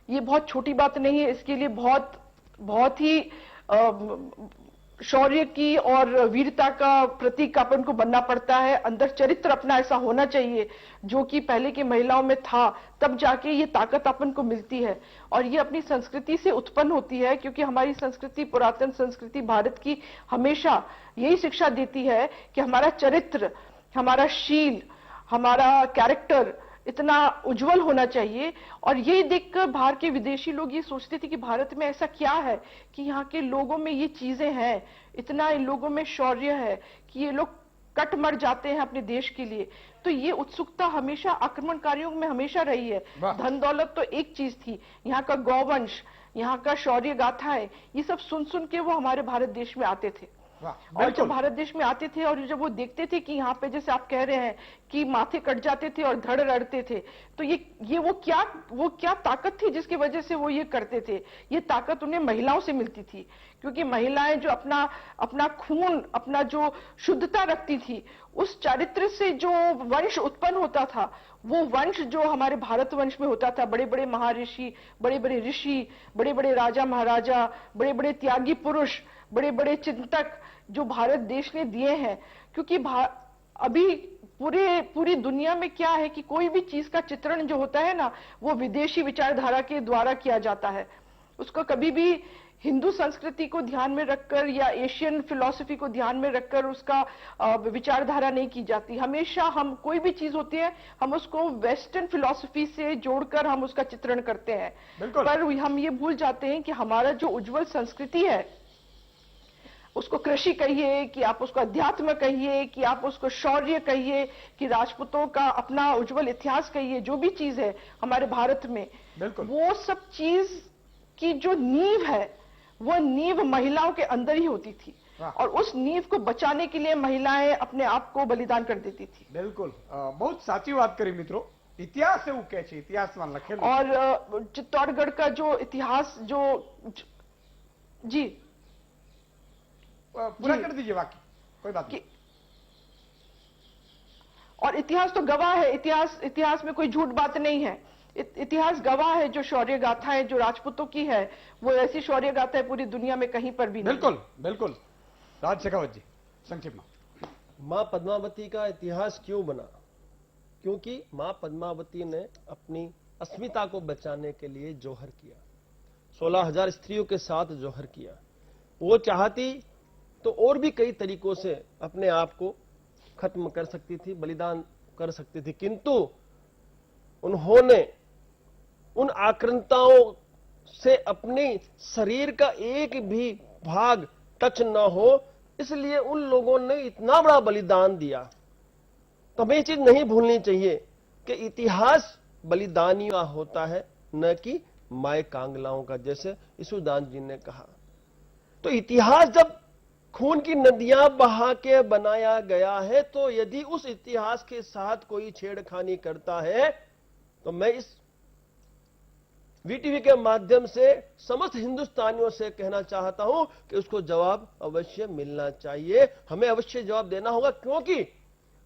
Speaker 2: ये बहुत छोटी बात नहीं है. इसके लिए बहुत ही शौर्य की और वीरता का प्रतीक अपन को बनना पड़ता है. अंदर चरित्र अपना ऐसा होना चाहिए जो कि पहले की महिलाओं में था, तब जाके ये ताकत अपन को मिलती है. और ये अपनी संस्कृति से उत्पन्न होती है, क्योंकि हमारी संस्कृति, पुरातन संस्कृति भारत की हमेशा यही शिक्षा देती है कि हमारा चरित्र, हमारा शील, हमारा कैरेक्टर इतना उज्जवल होना चाहिए. और ये देखकर बाहर के विदेशी लोग ये सोचते थे कि भारत में ऐसा क्या है कि यहाँ के लोगों में ये चीजें हैं, इतना इन लोगों में शौर्य है कि ये लोग कट मर जाते हैं अपने देश के लिए. तो ये उत्सुकता हमेशा आक्रमणकारियों में हमेशा रही है. धन दौलत तो एक चीज थी, यहाँ का गौवंश, यहाँ का शौर्य गाथाएं, ये सब सुन सुन के वो हमारे भारत देश में आते थे. और जब भारत देश में आते थे और जब वो देखते थे कि यहाँ पे जैसे आप कह रहे हैं कि माथे कट जाते थे और धड़ रड़ते थे, तो ये वो क्या ताकत थी जिसकी वजह से वो ये करते थे. ये ताकत उन्हें महिलाओं से मिलती थी, क्योंकि महिलाएं जो अपना खून, अपना जो शुद्धता रखती थी, उस चारित्र से जो वंश उत्पन्न होता था, वो वंश जो हमारे भारत वंश में होता था, बड़े बड़े महर्षि, बड़े बड़े ऋषि, बड़े बड़े राजा महाराजा, बड़े बड़े त्यागी पुरुष, बड़े बड़े चिंतक जो भारत देश ने दिए हैं. क्योंकि अभी पूरी दुनिया में क्या है कि कोई भी चीज का चित्रण जो होता है ना, वो विदेशी विचारधारा के द्वारा किया जाता है. उसको कभी भी हिंदू संस्कृति को ध्यान में रखकर या एशियन फिलॉसफी को ध्यान में रखकर उसका विचारधारा नहीं की जाती। हमेशा हम कोई भी चीज होती है हम उसको वेस्टर्न फिलॉसफी से जोड़कर हम उसका चित्रण करते हैं, पर हम ये भूल जाते हैं कि हमारा जो उज्जवल संस्कृति है, उसको कृषि कहिए कि आप उसको अध्यात्म कहिए कि आप उसको शौर्य कहिए कि राजपूतों का अपना उज्जवल इतिहास कहिए, जो भी चीज है हमारे भारत में, वो सब चीज की जो नींव है वो नींव महिलाओं के अंदर ही होती थी और उस नींव को बचाने के लिए महिलाएं अपने आप को बलिदान कर देती थी।
Speaker 1: बिल्कुल बहुत साची बात करी मित्रों। इतिहास એવું કહે છે, ઇતિહાસમાં લખેલું।
Speaker 2: और चित्तौड़गढ़ का जो इतिहास जो जी
Speaker 1: पूरा कर दीजिए वाक्य, कोई बात नहीं।
Speaker 2: और इतिहास तो गवाह है, इतिहास में कोई झूठ बात नहीं है। इतिहास गवाह है, जो शौर्य गाथाएं जो राजपूतों की है वो ऐसी शौर्य गाथाएं पूरी दुनिया में कहीं पर भी नहीं।
Speaker 1: बिल्कुल बिल्कुल। राज शेखावत जी संक्षिप्त में।
Speaker 3: मां पद्मावती का इतिहास क्यों बना? क्योंकि मां पद्मावती ने अपनी अस्मिता को बचाने के लिए जौहर किया, 16,000 स्त्रियों के साथ जौहर किया। वो चाहती तो और भी कई तरीकों से अपने आप को खत्म कर सकती थी, बलिदान कर सकती थी, किंतु उन्होंने उन आक्रांताओं से अपने शरीर का एक भी भाग टच न हो, इसलिए उन लोगों ने इतना बड़ा बलिदान दिया। तो हमें ये चीज नहीं भूलनी चाहिए कि इतिहास बलिदानियों का होता है, न कि माय कांगलाओं का, जैसे यशोदान जी ने कहा। तो इतिहास जब खून की नदियां बहा के बनाया गया है, तो यदि उस इतिहास के साथ कोई छेड़खानी करता है तो मैं इस वीटीवी के माध्यम से समस्त हिंदुस्तानियों से कहना चाहता हूं कि उसको जवाब अवश्य मिलना चाहिए, हमें अवश्य जवाब देना होगा, क्योंकि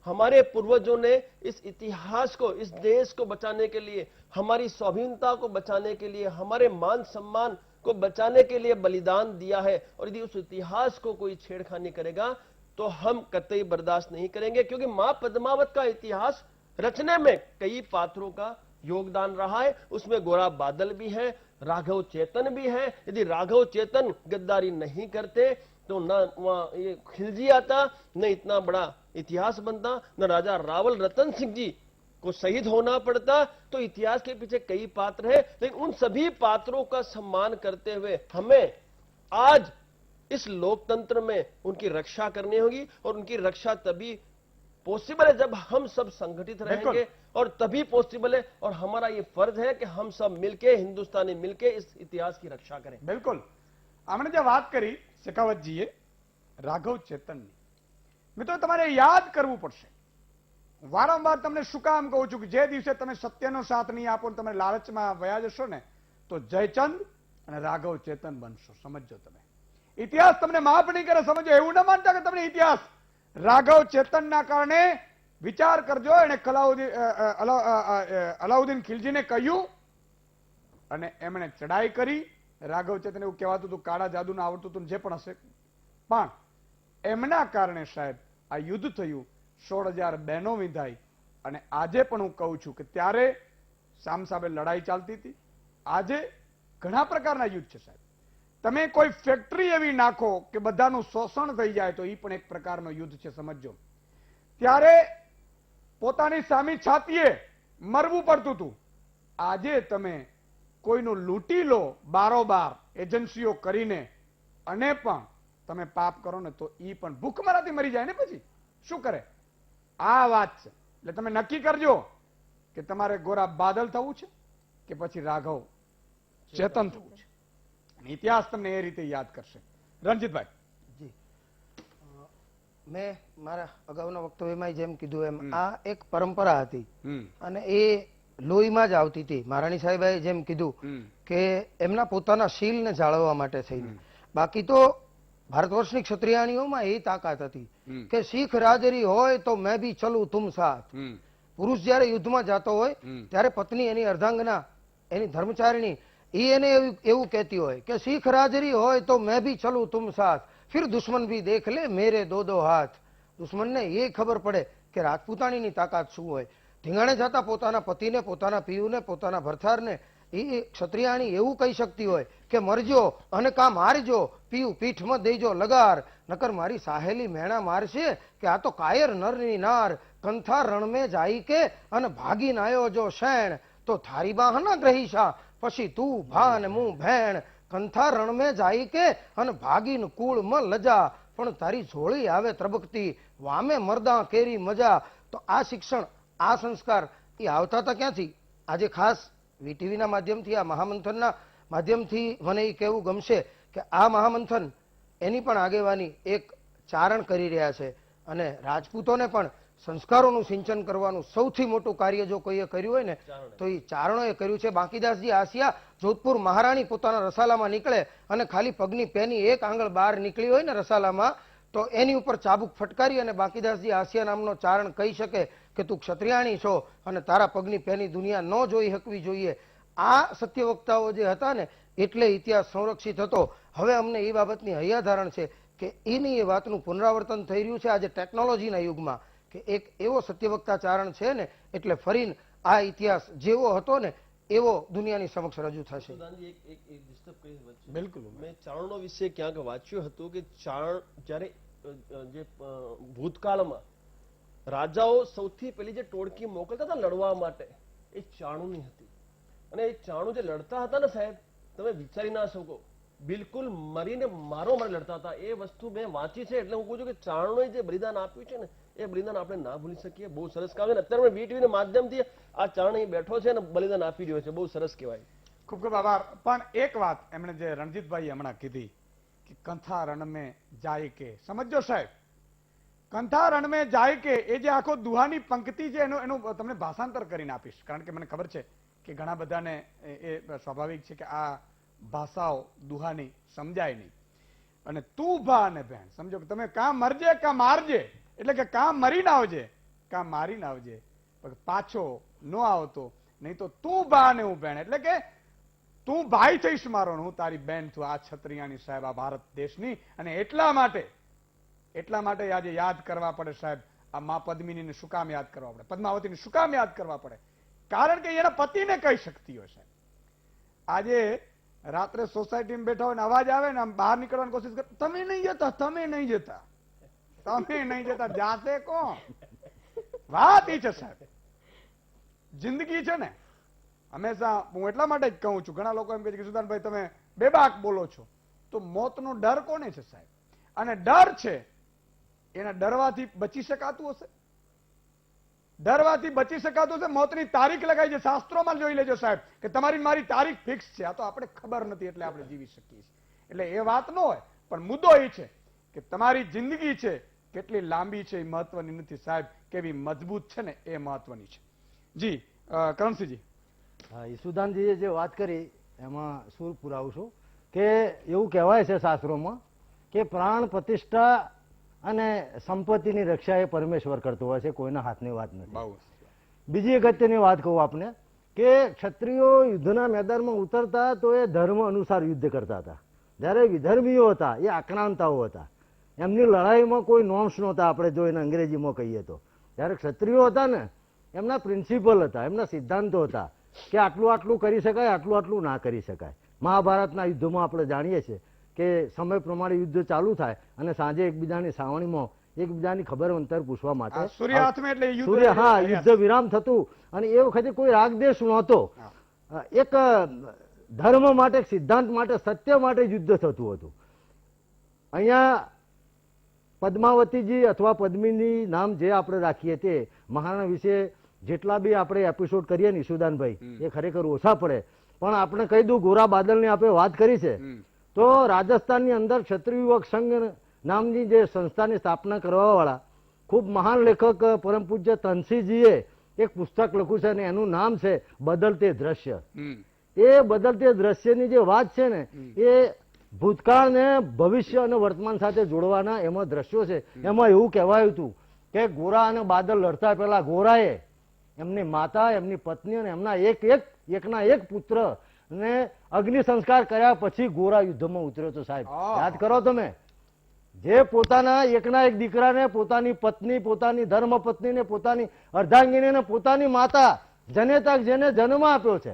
Speaker 3: हमारे पूर्वजों ने इस इतिहास को, इस देश को बचाने के लिए, हमारी स्वाधीनता को बचाने के लिए, हमारे मान सम्मान को बचाने के लिए बलिदान दिया है। और यदि उस इतिहास को कोई छेड़खानी करेगा तो हम कतई बर्दाश्त नहीं करेंगे, क्योंकि मां पद्मावत का इतिहास रचने में कई पात्रों का योगदान रहा है। उसमें गोरा बादल भी है, राघव चेतन भी है। यदि राघव चेतन गद्दारी नहीं करते तो न वहां ये खिलजी आता, न इतना बड़ा इतिहास बनता, न राजा रावल रतन सिंह जी को शहीद होना पड़ता। तो इतिहास के पीछे कई पात्र हैं, लेकिन उन सभी पात्रों का सम्मान करते हुए हमें आज इस लोकतंत्र में उनकी रक्षा करनी होगी, और उनकी रक्षा तभी पॉसिबल है जब हम सब संगठित रहेंगे, और तभी पॉसिबल है। और हमारा ये फर्ज है कि हम सब मिलके, हिंदुस्तानी मिलके इस इतिहास की रक्षा करें।
Speaker 1: बिल्कुल। हमने जो बात करी शेखावतजीए राघव चेतननी, मित्रों તમારે યાદ કરવું પડશે। વારંવાર તમને શું કામ કહું છું કે જે દિવસે તમે સત્યનો સાથ નહીં આપો, તમે લાલચમાં વયા જશો ને, તો જયચંદ અને રાઘવ ચેતન બનશો। સમજો, તમે ઇતિહાસ તમને માફ નહીં કરે, સમજો। એવું ના માનતા કે તમને ઇતિહાસ રાઘવ ચેતનના કારણે વિચાર કરજો। એને અલાઉદ્દીન ખિલજીને કહ્યું અને એમણે ચડાઈ કરી। રાઘવ ચેતન એવું કહેવાતું હતું કાળા જાદુને આવડતું હતું, જે પણ હશે, પણ એમના કારણે સાહેબ આ યુદ્ધ થયું। 16,000 બહેનો વિંધાઈ। અને આજે પણ હું કહું છું કે ત્યારે સામસામે લડાઈ ચાલતી હતી, આજે ઘણા પ્રકારના યુદ્ધ છે સાહેબ। તમે કોઈ ફેક્ટરી એવી નાખો કે બધાનું શોષણ થઈ જાય તો એ પણ એક પ્રકારનો યુદ્ધ છે, સમજો। ત્યારે પોતાની સામી છાતીએ મરવું પડતું હતું। આજે તમે કોઈનું લૂંટી લો બારોબાર એજન્સીઓ કરીને, અને પણ તમે પાપ કરો ને તો એ પણ ભૂખમરાથી મરી જાય ને, પછી શું કરે? આ વાત છે। એટલે તમે નક્કી કરજો કે તમારે ગોરા બાદલ થવું છે કે પછી રાઘવ ચેતન થવું છે। ઇતિહાસ તમને એ રીતે યાદ કરશે। રણજીતભાઈ
Speaker 4: જી, મેં મારા અગાઉના વક્તવ્યમાં જેમ કીધું એમ આ એક પરંપરા હતી અને એ લોહીમાં જ આવતી હતી। મહારાણી સાહેબાએ જેમ કીધું કે એમના પોતાના શીલને જાળવવા માટે થઈને, બાકી તો ભારત વર્ષની ક્ષત્રિયાણીઓમાં એ તાકાત હતી કે શીખ રાજરી હોય તો મેં ભી ચલું તુમ સાથ। પુરુષ જયારે યુદ્ધમાં જતો હોય ત્યારે પત્ની એની અર્ધાંગના, એની ધર્મચારિણી, એને એવું કહેતી હોય કે શીખ રાજરી હોય તો મેં ભી ચલું તુમ સાથ, ફિર દુશ્મન ભી દેખ લે મેરે દો દો હાથ। દુશ્મનને એ ખબર પડે કે રાજપૂતાણીની તાકાત શું હોય। ધીંગાણે જતા પોતાના પતિને, પોતાના પિયુને, પોતાના ભરથારને એ ક્ષત્રિયાણી એવું કહી શકતી હોય કે મરજો અને કા મારજો, પીવું પીઠમાં દેજો લગાર, નકર મારી સાહેલી મેણા મારશે કે આ તો કાયર નરની નાર, કંથા રણમે જાય કે અને ભાગી નાયો જો શેણ, તો થારી બાહના ગ્રહીશા પછી તું ભા ને મું ભેણ, કંથા રણમે જાય કે અને ભાગીને કુળમાં લજા, પણ તારી ઝોળી આવે ત્રબકતી, વામે મરદા કેરી મજા. તો આ શિક્ષણ, આ સંસ્કાર એ આવતા હતા ક્યાંથી? આજે ખાસ વીટીવીના માધ્યમથી, આ મહામંથનના માધ્યમથી મને એ કહેવું ગમશે કે આ મહામંથન એની પણ આગેવાની એક ચારણ કરી રહ્યા છે, અને રાજપૂતોને પણ સંસ્કારોનું સિંચન કરવાનું સૌથી મોટું કાર્ય જો કોઈએ કર્યું હોય ને તો એ ચારણોએ કર્યું છે. બાંકીદાસજી આસિયા, જોધપુર મહારાણી પોતાના રસાલામાં નીકળે અને ખાલી પગની પેની એક આંગળ બહાર નીકળી હોય ને રસાલામાં, તો એની ઉપર ચાબુક ફટકારી અને બાંકીદાસજી આસિયા નામનો ચારણ કહી શકે કે તું ક્ષત્રિયાણી છો અને તારા પગની પેની દુનિયા ન જોઈ શકવી જોઈએ. આ સત્યવક્તાઓ જે હતા ને એટલે ઇતિહાસ સંરક્ષિત હતો. હવે અમને એ બાબતની હૈયાધારણ છે કે એની એ વાતનું પુનરાવર્તન થઈ રહ્યું છે આજે ટેકનોલોજીના યુગમાં, કે એક એવો સત્યવક્તા ચારણ છે ને એટલે ફરીને આ ઇતિહાસ જેવો હતો ને એવો દુનિયાની સમક્ષ રજૂ થશે.
Speaker 3: સુદાનજી, એક disturb કરી વચ્ચે.
Speaker 1: બિલકુલ.
Speaker 3: મેં ચારણો વિશે ક્યાંક વાંચ્યું હતું કે ચારણ જ્યારે જે ભૂતકાળમાં રાજાઓ સૌથી પહેલી જે ટોળકી મોકલતા હતા લડવા માટે એ ચાણુની હતી, અને એ ચાણુ જે લડતા હતા ને સાહેબ, તમે વિચારી ના શકો, બિલકુલ મરીને મારો મારે લડતા હતા. એ વસ્તુ મેં વાંચી છે એટલે હું કહું છું કે ચારણોએ જે બલિદાન આપ્યું છે ને એ બલિદાન આપણે ના ભૂલી શકીએ. બહુ સરસ કામ છે. અત્યારે વીટીવીના માધ્યમથી આ ચારણ અહીં બેઠો છે અને બલિદાન આપી રહ્યો છે. બહુ સરસ કહેવાય.
Speaker 1: ખૂબ ખૂબ આભાર. પણ એક વાત એમણે જે રણજીતભાઈ હમણાં કીધી કે કંથા રણ में જાય કે, સમજો સાહેબ, કંથા રણ में જાય કે એ જે આખો દુહાની પંક્તિ છે એનું તમને ભાષાંતર કરીને આપીશ, કારણ કે મને ખબર છે કે ઘણા બધાને એ સ્વાભાવિક છે કે આ ભાષાઓ દુહાની સમજાય નહીં. અને તું ભા અને બહેન, સમજો કે તમે કાં મરજે કાં મારજે, એટલે કે કાં મરીને આવજે કાં મારીને આવજે, પણ પાછો ન આવતો, નહીં તો તું ભા અને હું બહેન, એટલે કે તું ભાઈ થઈશ મારો, હું તારી બેન છું. આ છત્રિયાણી સાહેબ આ ભારત દેશની, અને એટલા માટે આજે યાદ કરવા પડે સાહેબ. આ મા પદ્મિનીને શું કામ યાદ કરવા પડે, પદ્માવતીને શું કામ યાદ કરવા પડે? કારણ કે એના પતિને કહી શકતી હોય સાહેબ. આજે રાત્રે સોસાયટીમાં બેઠા હોય ને અવાજ આવે ને આમ બહાર નીકળવાની કોશિશ કરે, તમે નહીં જતા, તમે નહીં જતા, તમે નહીં જતા, જાતે કોણ? વાત એ છે સાહેબ, જિંદગી છે ને હંમેશા હું એટલા માટે જ કહું છું, ઘણા લોકો એમ કહે છે કે સુદાનભાઈ તમે બેબાક બોલો છો, તો મોતનો ડર કોને છે સાહેબ? અને ડર છે એના ડરવાથી બચી શકાતું હશે? ડરવાથી બચી શકાતું હશે? મોતની તારીખ લગાવી છે, શાસ્ત્રોમાં જોઈ લેજો સાહેબ કે તમારી મારી તારીખ ફિક્સ છે. આ તો આપણે ખબર નથી એટલે આપણે જીવી શકીએ છીએ. એટલે એ વાત ન હોય, પણ મુદ્દો એ છે કે તમારી જિંદગી છે કેટલી લાંબી છે એ મહત્વની નથી સાહેબ, કેવી મજબૂત છે ને એ મહત્વની છે. જી કરણસિંહજી.
Speaker 5: હા, ઈસુદાનજીએ જે વાત કરી એમાં સુર પુરાવું છું કે એવું કહેવાય છે શાસ્ત્રોમાં કે પ્રાણ પ્રતિષ્ઠા અને સંપત્તિની રક્ષા એ પરમેશ્વર કરતો હોય છે, કોઈના હાથની વાત નથી. બીજી એક અગત્યની વાત કહું આપને કે ક્ષત્રિયો યુદ્ધના મેદાનમાં ઉતરતા તો એ ધર્મ અનુસાર યુદ્ધ કરતા હતા, જ્યારે વિધર્મીઓ હતા એ આક્રાંતાઓ હતા, એમની લડાઈમાં કોઈ નોર્મ્સ નહોતા. આપણે જો એને અંગ્રેજીમાં કહીએ તો જ્યારે ક્ષત્રિયો હતા ને એમના પ્રિન્સિપલ હતા, એમના સિદ્ધાંતો હતા કે આટલું આટલું કરી શકાય, આટલું આટલું ના કરી શકાય. મહાભારતના યુદ્ધમાં આપણે જાણીએ છીએ કે સમય પ્રમાણે યુદ્ધ ચાલુ થાય અને સાંજે એકબીજાની સાવણીમાં એકબીજાની ખબર અંતર પૂછવા માટે યુદ્ધ વિરામ થતું, અને એ વખતે કોઈ રાગદેશ નહોતો. એક ધર્મ માટે, સિદ્ધાંત માટે, સત્ય માટે યુદ્ધ થતું હતું. અહીંયા પદ્માવતીજી અથવા પદ્મિની નામ જે આપણે રાખીએ તે મહારાણા વિશે જેટલા બી આપણે એપિસોડ કરીએ ને ઈસુદાનભાઈ એ ખરેખર ઓછા પડે, પણ આપણે કહી દઉં ગોરા બાદલની આપણે વાત કરી છે તો રાજસ્થાનની અંદર ક્ષત્રિય યુવક સંઘ નામની જે સંસ્થાની સ્થાપના કરવા વાળા ખૂબ મહાન લેખક પરમ પૂજ્ય તનસિંહજીએ એક પુસ્તક લખ્યું છે અને એનું નામ છે બદલતે દ્રશ્ય. એ બદલતે દ્રશ્યની જે વાત છે ને એ ભૂતકાળને ભવિષ્ય અને વર્તમાન સાથે જોડવાના એમાં દ્રશ્યો છે. એમાં એવું કહેવાયું હતું કે ગોરા અને બાદલ લડતા પહેલા ગોરાએ એમની માતા, એમની પત્ની અને એમના એકના એક પુત્ર ને અગ્નિ સંસ્કાર કર્યા પછી ગોરા યુદ્ધમાં ઉતર્યો હતો સાહેબ. યાદ કરો તમે, જે પોતાના એકના એક દીકરાને, પોતાની પત્ની, પોતાની ધર્મ પત્નીને, પોતાની અર્ધાંગીણીને, પોતાની માતા જનેતા જેને જન્મ આપ્યો છે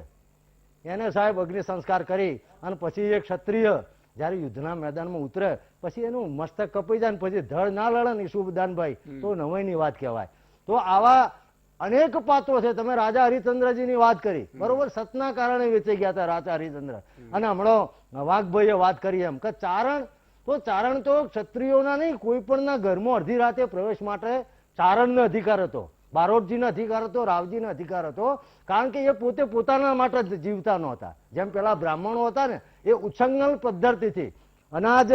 Speaker 5: એને સાહેબ અગ્નિ સંસ્કાર કરી અને પછી એ ક્ષત્રિય જયારે યુદ્ધના મેદાનમાં ઉતરે પછી એનું મસ્તક કપાઈ જાય ને પછી ધડ ના લડે ને શુભદાનભાઈ તો નવાઈની વાત કહેવાય. તો આવા અનેક પાત્રો છે. તમે રાજા હરિચંદ્રજીની વાત કરી, બરોબર, સતના કારણે વેચાઈ ગયા હતા રાજા હરિચંદ્ર. અને હમણાં વાઘભાઈએ વાત કરી એમ કે ચારણ તો ક્ષત્રિયોના નહીં, કોઈ પણના ઘરમાં અડધી રાતે પ્રવેશ માટે ચારણનો અધિકાર હતો, બારોટજીનો અધિકાર હતો, રાવજીનો અધિકાર હતો. કારણ કે એ પોતે પોતાના માટે જ જીવતા નહોતા. જેમ પેલા બ્રાહ્મણો હતા ને, એ ઉચ્છંગલ પદ્ધતિથી અનાજ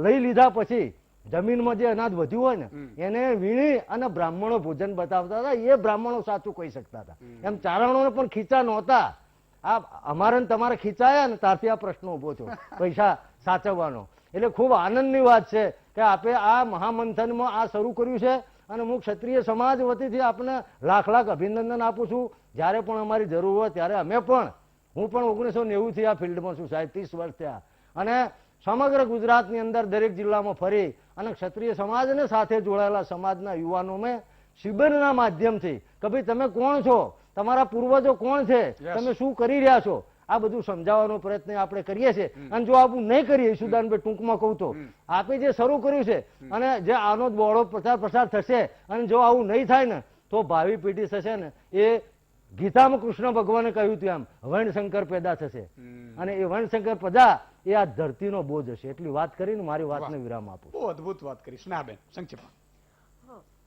Speaker 5: લઈ લીધા પછી જમીનમાં જે અનાજ વધ્યું હોય ને એને વીણી અને બ્રાહ્મણો ભોજન બતાવતા હતા. એ બ્રાહ્મણો સાચું કહી શકતા હતા. એમ ચારણોને પણ ખીચા નહોતા. આ અમારે ને તમારે ખીચાયા ને ત્યારથી આ પ્રશ્ન ઉભો થયો પૈસા સાચવવાનો. એટલે ખૂબ આનંદની વાત છે કે આપે આ મહામંથનમાં આ શરૂ કર્યું છે. અને હું ક્ષત્રિય સમાજ વતીથી આપને લાખ લાખ અભિનંદન આપું છું. જ્યારે પણ અમારી જરૂર હોય ત્યારે અમે પણ, હું પણ 1990 આ ફિલ્ડમાં છું સાહેબ, 30 વર્ષ થયા. અને સમગ્ર ગુજરાતની અંદર દરેક જિલ્લામાં ફરી અને ક્ષત્રિય સમાજને સાથે જોડાયેલા સમાજના યુવાનો મેં શિબિરના માધ્યમથી કે ભાઈ તમે કોણ છો, તમારા પૂર્વજો કોણ છે, તમે શું કરી રહ્યા છો, આ બધું સમજાવવાનો પ્રયત્ન આપણે કરીએ છીએ. અને જો આવું નહીં કરીએ, ઈશુદાનભાઈ ટૂંકમાં કહું તો આપે જે શરૂ કર્યું છે અને જે આનો બોળો પ્રસાર થશે અને જો આવું નહીં થાય ને તો ભાવિ પેઢી થશે ને એ ગીતામાં કૃષ્ણ ભગવાને કહ્યું હતું એમ વર્ણશંકર પેદા થશે. અને એ વર્ણશંકર પેદા એ આ ધરતીનો બોજ હશે. એટલી વાત કરીને મારી વાતને વિરામ આપું.
Speaker 1: બહુ અદભુત વાત કરી સ્નેહાબેન, સંક્ષિપ્તમાં.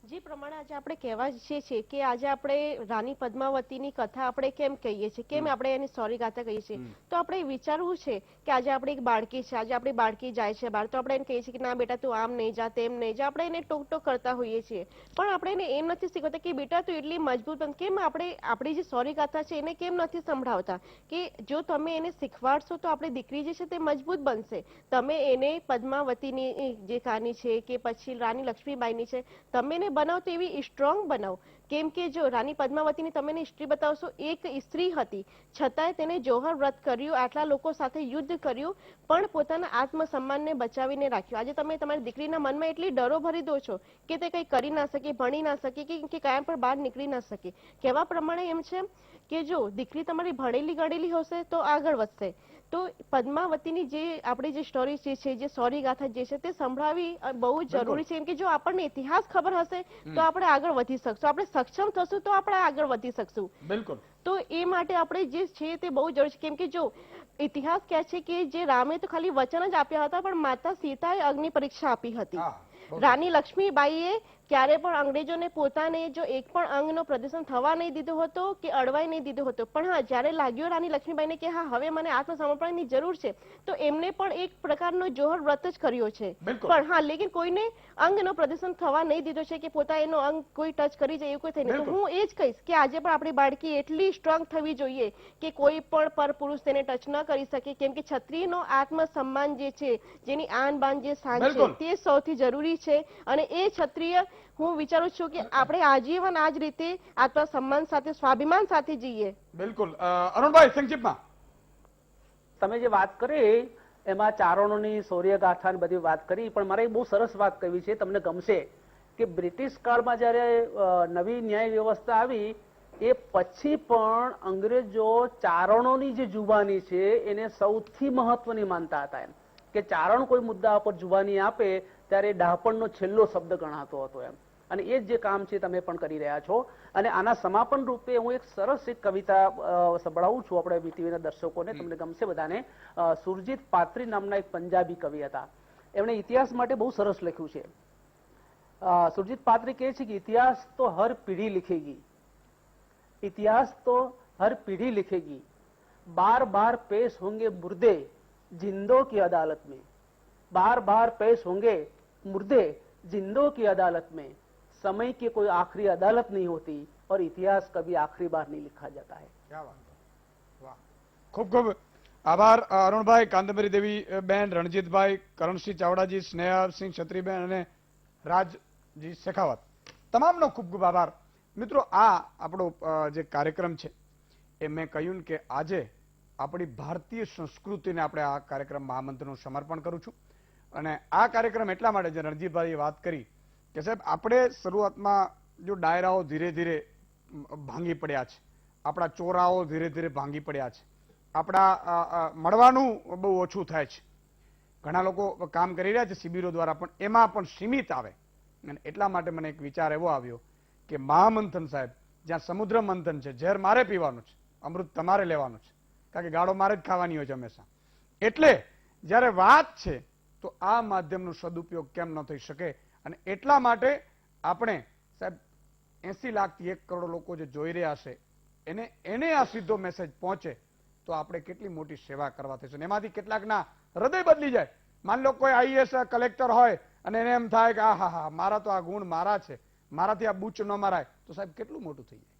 Speaker 6: જે પ્રમાણે આજે આપણે કહેવા ઈચ્છીએ છીએ કે આજે આપણે રાણી પદ્માવતીની કથા આપણે કેમ કહીએ છીએ, કેમ આપણે એની સોરી ગાથા કહીએ છીએ, તો આપણે વિચારવું છે કે આજે આપણે એક બાળકી છે, આજે આપણી બાળકી જાય છે બહાર, તો આપણે એને કહીએ છીએ કે ના બેટા તું આમ નહીં જા, તેમ નહીં જા, આપણે એને ટોક ટોક કરતા હોઈએ છીએ. પણ આપણે એને એમ નથી શીખવતા કે બેટા તું એટલી મજબૂત બન. કેમ આપણે આપણી જે સોરી ગાથા છે એને કેમ નથી સંભળાવતા કે જો તમે એને શીખવાડશો તો આપણી દીકરી જે છે તે મજબૂત બનશે. તમે એને પદ્માવતીની જે કહાની છે કે પછી રાણી લક્ષ્મીબાઈની છે, તમે એને બનાવો તો એવી સ્ટ્રોંગ બનાવો. કેમ કે જો રાણી પદ્માવતીની તમે હિસ્ટ્રી બતાવશો, એક સ્ત્રી હતી છતાંય તેને જોહર વ્રત કર્યું, આટલા લોકો સાથે યુદ્ધ કર્યું, પણ પોતાના આત્મસન્માનને બચાવીને રાખ્યું. આજે તમે તમારી દીકરીના મનમાં એટલી ડરો ભરી દો છો કે તે કંઈ કરી ના શકે, ભણી ના શકે કે કાયમ પર બહાર નીકળી ના શકે. કહેવા પ્રમાણે એમ છે કે જો દીકરી તમારી ભણેલી ગણેલી હશે તો આગળ વધશે. તો પદ્માવતીની જે આપણી જે સ્ટોરી છે, જે સોરી ગાથા જે છે તે સંભળાવી બહુ જરૂરી છે. કેમ કે જો આપણને ઇતિહાસ ખબર હશે તો આપણે આગળ વધી શકશું, આપણે સક્ષમ થશું તો આપણે આગળ વધી શકશું.
Speaker 1: બિલકુલ.
Speaker 6: તો એ માટે આપણે જે છે તે બહુ જરૂરી છે. કેમ કે જો ઇતિહાસ કહે છે કે જે રામે તો ખાલી વચન જ આપ્યા હતા, પણ માતા સીતાએ અગ્નિ પરીક્ષા આપી હતી. રાણી લક્ષ્મીબાઈએ ક્યારે પણ અંગ્રેજોને પોતાને જો એક પણ અંગનો પ્રદર્શન થવા નહીં દીધો હતો કે અડવાઈ નહીં દીધો હતો. પણ હા, જ્યારે લાગ્યો રાણી લક્ષ્મીબાઈને કે હા હવે મને આત્મસમર્પણની જરૂર છે, તો એમને પણ એક પ્રકારનો જોહર વ્રત જ કર્યો છે. પણ હા, લેકિન કોઈને અંગનો પ્રદર્શન થવા નહીં દીધો છે કે પોતાનો અંગ કોઈ ટચ કરી જાય એવું કોઈ થઈ નહીં. તો હું એ જ કહીશ કે આજે પણ આપણી બાળકી એટલી સ્ટ્રોંગ થવી જોઈએ કે કોઈ પણ પર પુરુષ તેને ટચ ન કરી શકે. કેમ કે ક્ષત્રિયનો આત્મસન્માન જે છે, જેની આન બાન જે શાન છે, તે સૌથી જરૂરી છે. અને એ ક્ષત્રિય હું વિચારું છું કે આપણે આજીવન આ જ રીતે આત્મસન્માન સાથે, સ્વાભિમાન સાથે જઈએ.
Speaker 1: બિલકુલ. અરુણભાઈ, સંક્ષિપ્તમાં.
Speaker 7: તમે જે વાત કરી એમાં ચારણોની શૌર્ય ગાથા બધી વાત કરી, પણ મારે બહુ સરસ વાત કહી છે, તમને ગમશે કે બ્રિટિશ કાળમાં જ્યારે નવી ન્યાય વ્યવસ્થા આવી એ પછી પણ અંગ્રેજો ચારણોની જે જુબાની છે એને સૌથી મહત્વની માનતા હતા. એમ કે ચારણ કોઈ મુદ્દા પર જુબાની આપે ત્યારે ડાહપણનો છેલ્લો શબ્દ ગણાતો હતો એમ. અને એ જ જે કામ છે તમે પણ કરી રહ્યા છો. અને આના સમાપન રૂપે હું એક સરસ એક કવિતા સંભળાવું છું આપણે વીટીવીના દર્શકોને, તમને ગમશે બધાને. સુરજીત પાત્રી નામના એક પંજાબી કવિ હતા, એમણે ઇતિહાસ માટે બહુ સરસ લખ્યું છે. સુરજીત પાત્રી કહે છે કે ઇતિહાસ તો હર પીढ़ी लिखेगी, इतिहास तो हर पीढ़ी लिखेगी, बार बार पेश होंगे मुर्दे जिंदों की अदालत में, बार बार पेश होंगे मुर्दे जिंदों की अदालत में, समय की कोई आखिरी अदालत नहीं होती और इतिहास कभी आखिरी बार नहीं लिखा जाता है.
Speaker 1: क्या बात है, वाह. ખૂબ ખૂબ આભાર અરુણભાઈ, કાંદબરી દેવી બેન, રણજીતભાઈ, કરણસિંહ ચાવડાજી, સ્નેહાસિંહ છત્રીબેન અને રાજજી શેખાવત, તમામનો ખૂબ ખૂબ આભાર. મિત્રો, આ આપણો જે કાર્યક્રમ છે એ મેં કહ્યું કે આજે આપણી ભારતીય સંસ્કૃતિને આપણે આ કાર્યક્રમ મહામંત્રનું સમર્પણ કરું છું. અને આ કાર્યક્રમ એટલા માટે જે રણજીતભાઈએ વાત કરી કે સાહેબ આપણે શરૂઆતમાં જો ડાયરાઓ ધીરે ધીરે ભાંગી પડ્યા છે, આપણા ચોરાઓ ધીરે ધીરે ભાંગી પડ્યા છે, આપણા મળવાનું બહુ ઓછું થાય છે. ઘણા લોકો કામ કરી રહ્યા છે શિબિરો દ્વારા, પણ એમાં પણ સીમિત આવે. અને એટલા માટે મને એક વિચાર એવો આવ્યો કે મહામંથન સાહેબ, જ્યાં સમુદ્ર મંથન છે, ઝેર મારે પીવાનું છે, અમૃત તમારે લેવાનું છે, કારણ કે ગાળો મારે જ ખાવાની હોય છે હંમેશા. એટલે જ્યારે વાત છે તો આ માધ્યમનો સદુપયોગ કેમ ન થઈ શકે? અને એટલા માટે આપણે સાહેબ 80 લાખથી 1 કરોડ લોકો જે જોઈ રહ્યા છે એને આ સીધો મેસેજ પહોંચે તો આપણે કેટલી મોટી સેવા કરવા થશે. એમાંથી કેટલાકના હૃદય બદલી જાય. માન લો કોઈ આઈએએસ કલેક્ટર હોય અને એને એમ થાય કે હા મારા તો આ ગુણ મારા છે, મારાથી આ બૂચ ન મરાય, તો સાહેબ કેટલું મોટું થઈ જાય.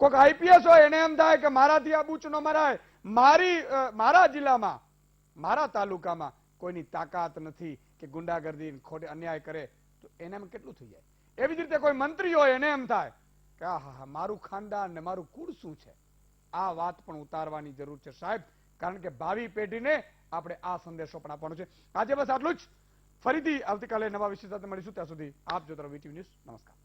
Speaker 1: કોઈક આઈપીએસ હોય એને એમ થાય કે મારાથી આ બૂચ ન મરાય, મારા જિલ્લામાં મારા તાલુકામાં કોઈની તાકાત નથી કે ગુંડાગર્દી ખોટે અન્યાય કરે, તો એને એમ કેટલું થઈ જાય. એવી જ રીતે કોઈ મંત્રી હોય એને એમ થાય કે હા મારું ખાનદાન ને મારું કુળ શું છે. આ વાત પણ ઉતારવાની જરૂર છે સાહેબ, કારણ કે ભાવિ પેઢીને આપણે આ સંદેશો પણ આપવાનો છે. આજે બસ આટલું જ. ફરીથી આવતીકાલે નવા વિષય સાથે મળીશું. ત્યાં સુધી આપ જોતા રહો વીટીવી ન્યૂઝ. નમસ્કાર.